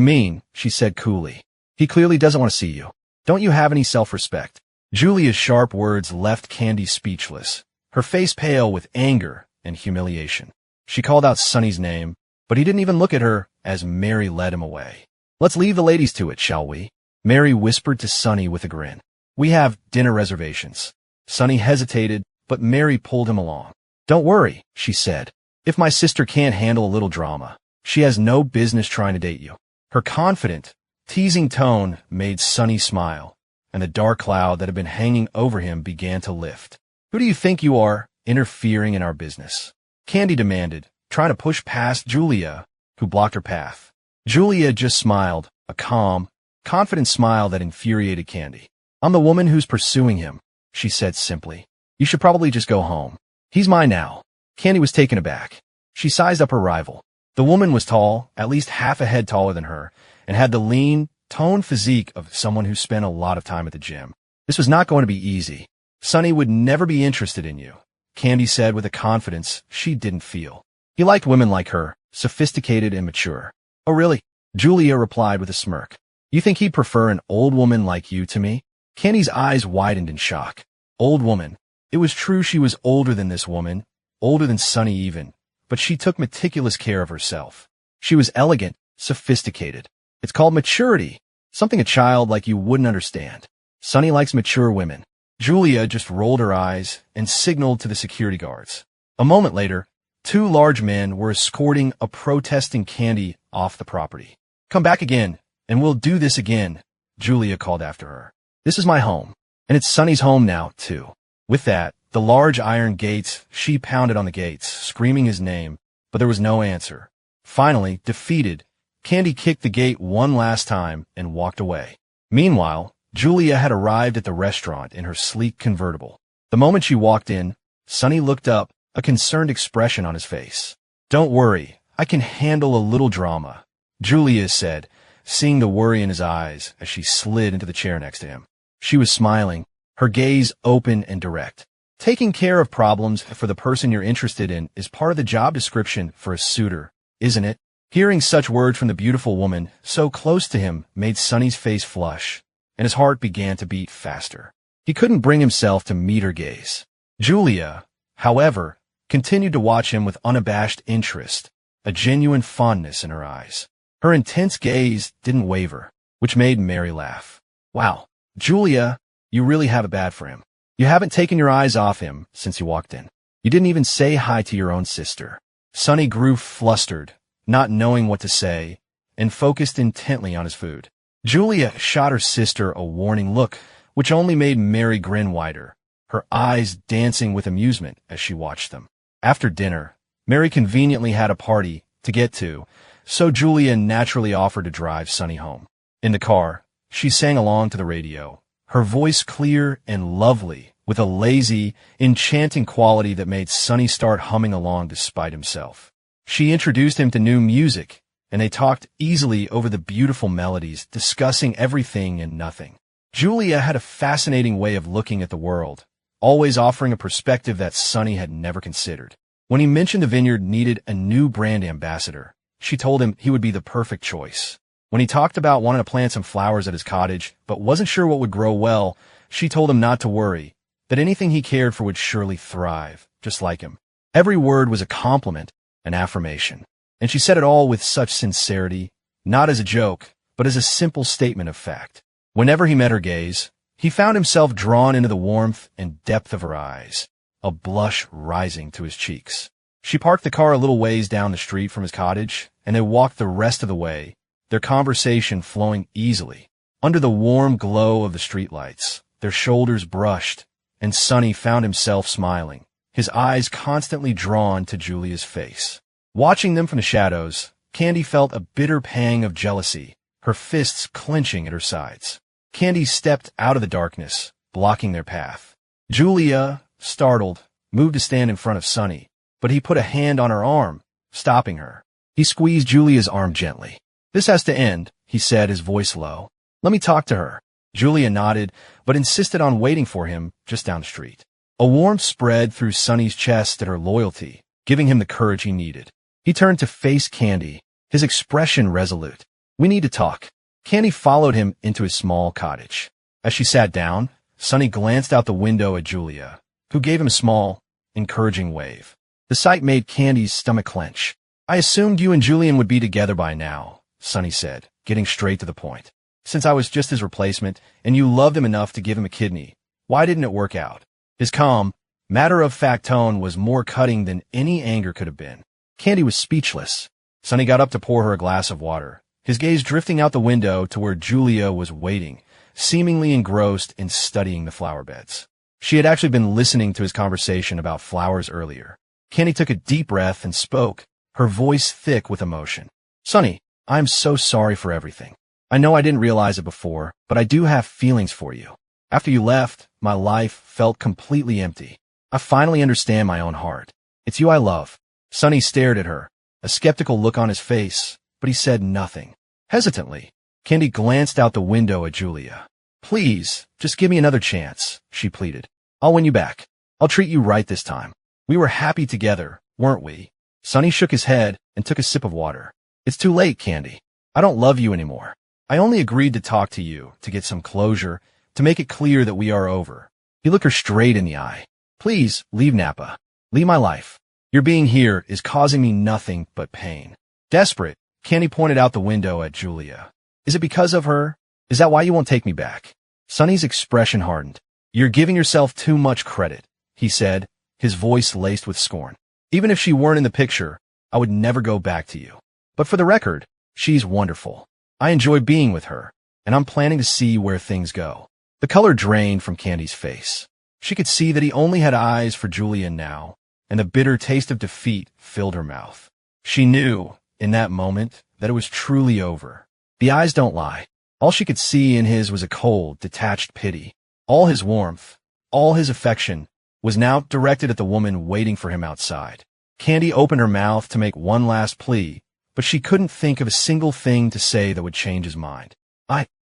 mean," she said coolly. "He clearly doesn't want to see you. Don't you have any self-respect?" Julia's sharp words left Candy speechless, her face pale with anger and humiliation. She called out Sunny's name, but he didn't even look at her as Mary led him away. "Let's leave the ladies to it, shall we?" Mary whispered to Sunny with a grin. "We have dinner reservations." Sunny hesitated, but Mary pulled him along. "Don't worry," she said. "If my sister can't handle a little drama, she has no business trying to date you." Her confident, teasing tone made Sunny smile, and the dark cloud that had been hanging over him began to lift. "Who do you think you are, interfering in our business?" Candy demanded, trying to push past Julia, who blocked her path. Julia just smiled, a calm, confident smile that infuriated Candy. "I'm the woman who's pursuing him," she said simply. "You should probably just go home. He's mine now." Candy was taken aback. She sized up her rival. The woman was tall, at least half a head taller than her, and had the lean, toned physique of someone who spent a lot of time at the gym. This was not going to be easy. "Sunny would never be interested in you," Candy said with a confidence she didn't feel. He liked women like her, sophisticated and mature. "Oh really?" Julia replied with a smirk. "You think he'd prefer an old woman like you to me?" Candy's eyes widened in shock. Old woman. It was true she was older than this woman, older than Sunny even, but she took meticulous care of herself. She was elegant, sophisticated. It's called maturity, something a child like you wouldn't understand. Sunny likes mature women. Julia just rolled her eyes and signaled to the security guards. A moment later, 2 large men were escorting a protesting Candy off the property. "Come back again, and we'll do this again," Julia called after her. "This is my home, and it's Sunny's home now, too." With that, the large iron gates, she pounded on the gates, screaming his name, but there was no answer. Finally, defeated, Candy kicked the gate one last time and walked away. Meanwhile, Julia had arrived at the restaurant in her sleek convertible. The moment she walked in, Sunny looked up, a concerned expression on his face. "Don't worry, I can handle a little drama," Julia said, seeing the worry in his eyes as she slid into the chair next to him. She was smiling, her gaze open and direct. "Taking care of problems for the person you're interested in is part of the job description for a suitor, isn't it?" Hearing such words from the beautiful woman so close to him made Sunny's face flush, and his heart began to beat faster. He couldn't bring himself to meet her gaze. Julia, however, continued to watch him with unabashed interest, a genuine fondness in her eyes. Her intense gaze didn't waver, which made Mary laugh. Wow, Julia, you really have it bad for him. You haven't taken your eyes off him since you walked in. You didn't even say hi to your own sister. Sonny grew flustered, not knowing what to say, and focused intently on his food. Julia shot her sister a warning look, which only made Mary grin wider, her eyes dancing with amusement as she watched them. After dinner, Mary conveniently had a party to get to, so Julia naturally offered to drive Sonny home. In the car, she sang along to the radio, her voice clear and lovely, with a lazy, enchanting quality that made Sonny start humming along despite himself. She introduced him to new music, and they talked easily over the beautiful melodies, discussing everything and nothing. Julia had a fascinating way of looking at the world, always offering a perspective that Sonny had never considered. When he mentioned the vineyard needed a new brand ambassador, she told him he would be the perfect choice. When he talked about wanting to plant some flowers at his cottage, but wasn't sure what would grow well, she told him not to worry, that anything he cared for would surely thrive, just like him. Every word was a compliment, an affirmation, and she said it all with such sincerity, not as a joke, but as a simple statement of fact. Whenever he met her gaze, he found himself drawn into the warmth and depth of her eyes, a blush rising to his cheeks. She parked the car a little ways down the street from his cottage, and they walked the rest of the way, their conversation flowing easily. Under the warm glow of the streetlights, their shoulders brushed, and Sonny found himself smiling, his eyes constantly drawn to Julia's face. Watching them from the shadows, Candy felt a bitter pang of jealousy, her fists clenching at her sides. Candy stepped out of the darkness, blocking their path. Julia, startled, moved to stand in front of Sonny, but he put a hand on her arm, stopping her. He squeezed Julia's arm gently. "This has to end," he said, his voice low. "Let me talk to her." Julia nodded, but insisted on waiting for him just down the street. A warmth spread through Sonny's chest at her loyalty, giving him the courage he needed. He turned to face Candy, his expression resolute. "We need to talk." Candy followed him into his small cottage. As she sat down, Sonny glanced out the window at Julia, who gave him a small, encouraging wave. The sight made Candy's stomach clench. "I assumed you and Julian would be together by now," Sonny said, getting straight to the point. "Since I was just his replacement, and you loved him enough to give him a kidney, why didn't it work out?" His calm, matter-of-fact tone was more cutting than any anger could have been. Candy was speechless. Sonny got up to pour her a glass of water, his gaze drifting out the window to where Julia was waiting, seemingly engrossed in studying the flower beds. She had actually been listening to his conversation about flowers earlier. Candy took a deep breath and spoke, her voice thick with emotion. "Sonny, I'm so sorry for everything. I know I didn't realize it before, but I do have feelings for you. After you left, my life felt completely empty. I finally understand my own heart. It's you I love." Sonny stared at her, a skeptical look on his face, but he said nothing. Hesitantly, Candy glanced out the window at Julia. "Please, just give me another chance," she pleaded. "I'll win you back. I'll treat you right this time. We were happy together, weren't we?" Sonny shook his head and took a sip of water. "It's too late, Candy. I don't love you anymore. I only agreed to talk to you, to get some closure, to make it clear that we are over." He looked her straight in the eye. "Please, leave Napa. Leave my life. Your being here is causing me nothing but pain." Desperate, Candy pointed out the window at Julia. "Is it because of her? Is that why you won't take me back?" Sonny's expression hardened. "You're giving yourself too much credit," he said, his voice laced with scorn. "Even if she weren't in the picture, I would never go back to you. But for the record, she's wonderful. I enjoy being with her, and I'm planning to see where things go." The color drained from Candy's face. She could see that he only had eyes for Julian now, and the bitter taste of defeat filled her mouth. She knew, in that moment, that it was truly over. The eyes don't lie. All she could see in his was a cold, detached pity. All his warmth, all his affection, was now directed at the woman waiting for him outside. Candy opened her mouth to make one last plea, but she couldn't think of a single thing to say that would change his mind.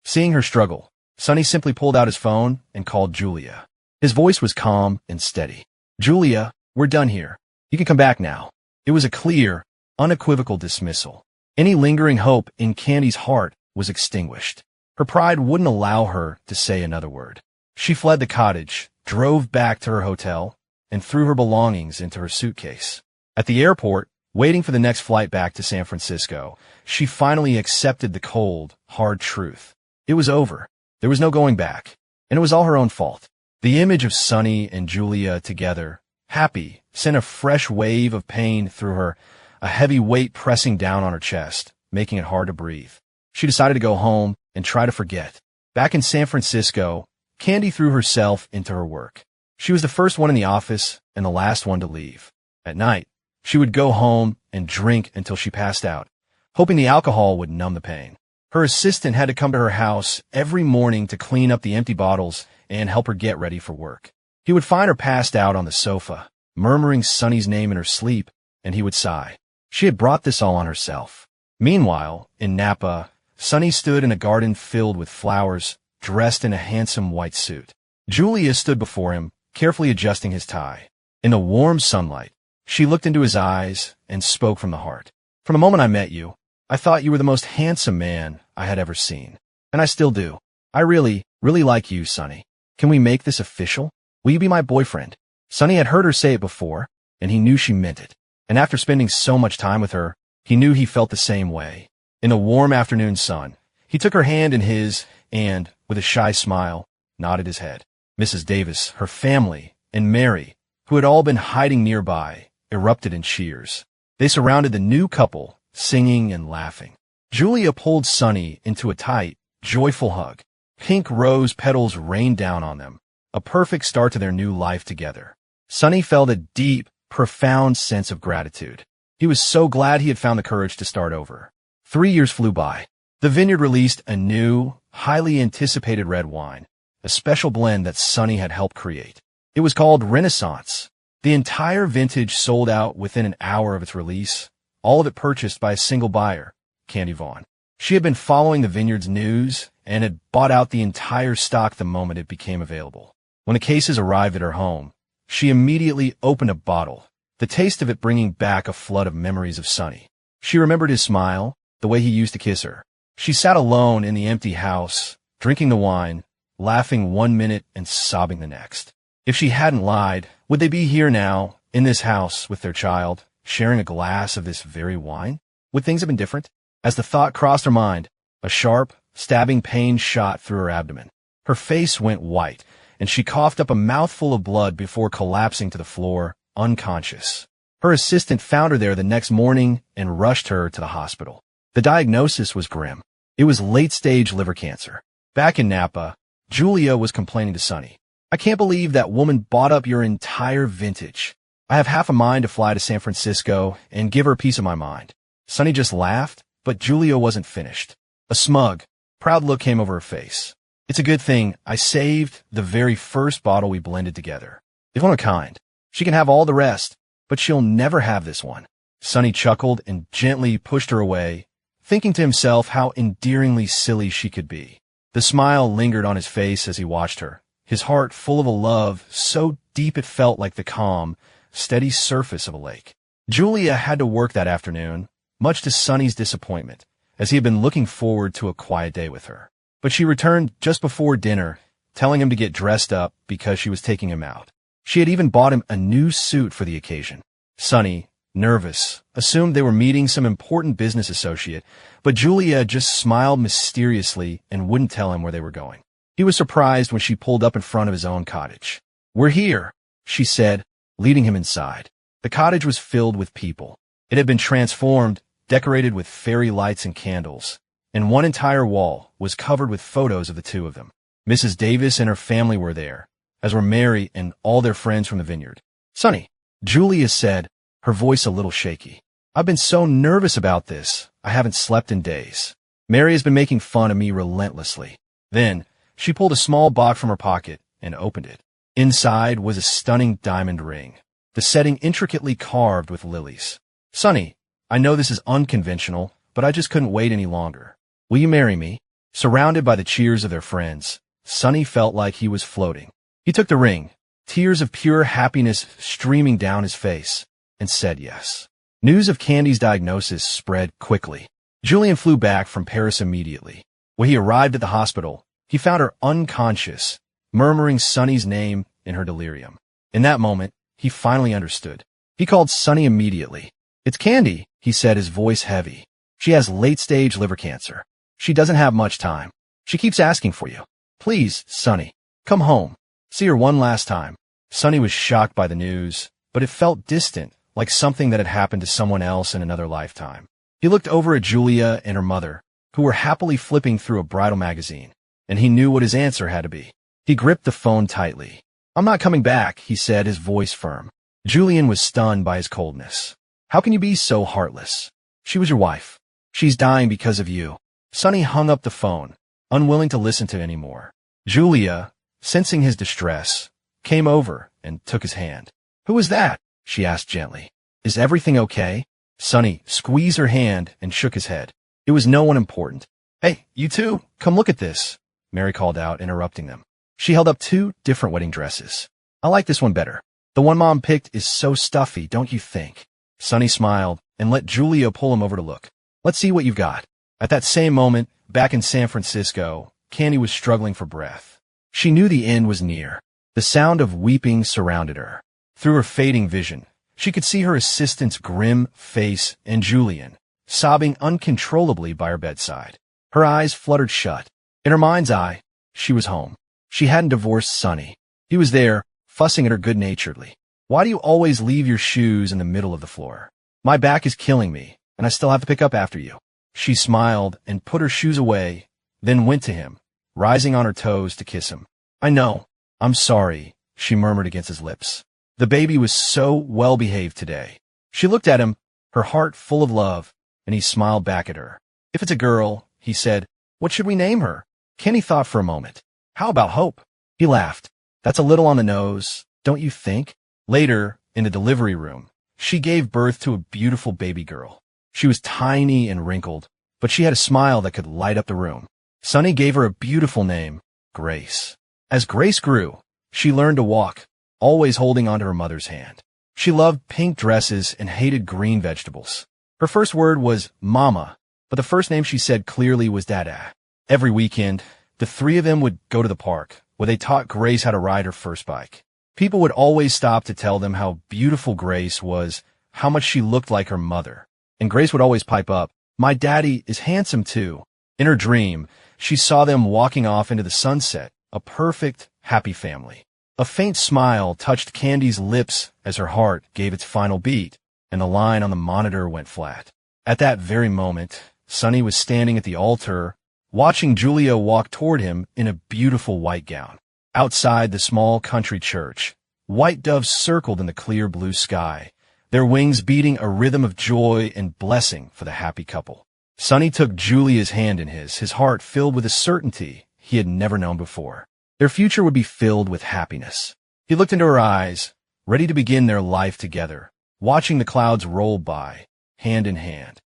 Seeing her struggle, Sonny simply pulled out his phone and called Julia. His voice was calm and steady. "Julia, we're done here. You can come back now." It was a clear, unequivocal dismissal. Any lingering hope in Candy's heart was extinguished. Her pride wouldn't allow her to say another word. She fled the cottage, drove back to her hotel, and threw her belongings into her suitcase. At the airport, waiting for the next flight back to San Francisco, she finally accepted the cold, hard truth. It was over. There was no going back. And it was all her own fault. The image of Sunny and Julia together, happy, sent a fresh wave of pain through her, a heavy weight pressing down on her chest, making it hard to breathe. She decided to go home and try to forget. Back in San Francisco, Candy threw herself into her work. She was the first one in the office and the last one to leave. At night, she would go home and drink until she passed out, hoping the alcohol would numb the pain. Her assistant had to come to her house every morning to clean up the empty bottles and help her get ready for work. He would find her passed out on the sofa, murmuring Sunny's name in her sleep, and he would sigh. She had brought this all on herself. Meanwhile, in Napa, Sunny stood in a garden filled with flowers, dressed in a handsome white suit. Julia stood before him, carefully adjusting his tie. In the warm sunlight, she looked into his eyes and spoke from the heart. From the moment I met you, I thought you were the most handsome man I had ever seen. And I still do. I really, really like you, Sunny. Can we make this official? Will you be my boyfriend? Sunny had heard her say it before, and he knew she meant it. And after spending so much time with her, he knew he felt the same way. In the warm afternoon sun, he took her hand in his and, with a shy smile, nodded his head. Mrs. Davis, her family, and Mary, who had all been hiding nearby, erupted in cheers. They surrounded the new couple, singing and laughing. Julia pulled Sunny into a tight, joyful hug. Pink rose petals rained down on them, a perfect start to their new life together. Sunny felt a deep, profound sense of gratitude. He was so glad he had found the courage to start over. 3 years flew by. The vineyard released a new, highly anticipated red wine, a special blend that Sunny had helped create. It was called Renaissance. The entire vintage sold out within an hour of its release, all of it purchased by a single buyer, Candy Vaughn. She had been following the vineyard's news and had bought out the entire stock the moment it became available. When the cases arrived at her home, she immediately opened a bottle, the taste of it bringing back a flood of memories of Sunny. She remembered his smile, the way he used to kiss her. She sat alone in the empty house, drinking the wine, laughing 1 minute and sobbing the next. If she hadn't lied, would they be here now, in this house, with their child, sharing a glass of this very wine? Would things have been different? As the thought crossed her mind, a sharp, stabbing pain shot through her abdomen. Her face went white, and she coughed up a mouthful of blood before collapsing to the floor, unconscious. Her assistant found her there the next morning and rushed her to the hospital. The diagnosis was grim. It was late-stage liver cancer. Back in Napa, Julia was complaining to Sunny. I can't believe that woman bought up your entire vintage. I have half a mind to fly to San Francisco and give her a piece of my mind. Sunny just laughed, but Julia wasn't finished. A smug, proud look came over her face. It's a good thing I saved the very first bottle we blended together. It's one of a kind. She can have all the rest, but she'll never have this one. Sunny chuckled and gently pushed her away, thinking to himself how endearingly silly she could be. The smile lingered on his face as he watched her, his heart full of a love so deep it felt like the calm, steady surface of a lake. Julia had to work that afternoon, much to Sunny's disappointment, as he had been looking forward to a quiet day with her. But she returned just before dinner, telling him to get dressed up because she was taking him out. She had even bought him a new suit for the occasion. Sunny, nervous, assumed they were meeting some important business associate, but Julia just smiled mysteriously and wouldn't tell him where they were going. He was surprised when she pulled up in front of his own cottage. "We're here," she said, leading him inside. The cottage was filled with people. It had been transformed, decorated with fairy lights and candles, and one entire wall was covered with photos of the two of them. Mrs. Davis and her family were there, as were Mary and all their friends from the vineyard. "Sunny," Julia said, her voice a little shaky. "I've been so nervous about this, I haven't slept in days. Mary has been making fun of me relentlessly." Then, she pulled a small box from her pocket and opened it. Inside was a stunning diamond ring, the setting intricately carved with lilies. "Sunny, I know this is unconventional, but I just couldn't wait any longer. Will you marry me?" Surrounded by the cheers of their friends, Sunny felt like he was floating. He took the ring, tears of pure happiness streaming down his face, and said yes. News of Candy's diagnosis spread quickly. Julian flew back from Paris immediately. When he arrived at the hospital, he found her unconscious, murmuring Sunny's name in her delirium. In that moment, he finally understood. He called Sunny immediately. "It's Candy," he said, his voice heavy. "She has late-stage liver cancer. She doesn't have much time. She keeps asking for you. Please, Sunny, come home. See her one last time." Sunny was shocked by the news, but it felt distant, like something that had happened to someone else in another lifetime. He looked over at Julia and her mother, who were happily flipping through a bridal magazine, and he knew what his answer had to be. He gripped the phone tightly. "I'm not coming back," he said, his voice firm. Julian was stunned by his coldness. "How can you be so heartless? She was your wife. She's dying because of you." Sunny hung up the phone, unwilling to listen to any more. Julia, sensing his distress, came over and took his hand. "Who was that?" she asked gently. "Is everything okay?" Sunny squeezed her hand and shook his head. "It was no one important." "Hey, you two, come look at this," Mary called out, interrupting them. She held up 2 different wedding dresses. "I like this one better. The one Mom picked is so stuffy, don't you think?" Sunny smiled and let Julia pull him over to look. "Let's see what you've got." At that same moment, back in San Francisco, Candy was struggling for breath. She knew the end was near. The sound of weeping surrounded her. Through her fading vision, she could see her assistant's grim face and Julian, sobbing uncontrollably by her bedside. Her eyes fluttered shut. In her mind's eye, she was home. She hadn't divorced Sunny. He was there, fussing at her good-naturedly. "Why do you always leave your shoes in the middle of the floor? My back is killing me, and I still have to pick up after you." She smiled and put her shoes away, then went to him, rising on her toes to kiss him. "I know. I'm sorry," she murmured against his lips. The baby was so well-behaved today. She looked at him, her heart full of love, and he smiled back at her. "If it's a girl," he said, "what should we name her?" Kenny thought for a moment. "How about Hope?" He laughed. "That's a little on the nose, don't you think?" Later, in the delivery room, she gave birth to a beautiful baby girl. She was tiny and wrinkled, but she had a smile that could light up the room. Sunny gave her a beautiful name, Grace. As Grace grew, she learned to walk, always holding onto her mother's hand. She loved pink dresses and hated green vegetables. Her first word was Mama, but the first name she said clearly was Dada. Every weekend, the 3 of them would go to the park, where they taught Grace how to ride her first bike. People would always stop to tell them how beautiful Grace was, how much she looked like her mother. And Grace would always pipe up, "My daddy is handsome too." In her dream, she saw them walking off into the sunset, a perfect, happy family. A faint smile touched Candy's lips as her heart gave its final beat, and the line on the monitor went flat. At that very moment, Sunny was standing at the altar, watching Julia walk toward him in a beautiful white gown. Outside the small country church, white doves circled in the clear blue sky, their wings beating a rhythm of joy and blessing for the happy couple. Sunny took Julia's hand in his heart filled with a certainty he had never known before. Their future would be filled with happiness. He looked into her eyes, ready to begin their life together, watching the clouds roll by, hand in hand.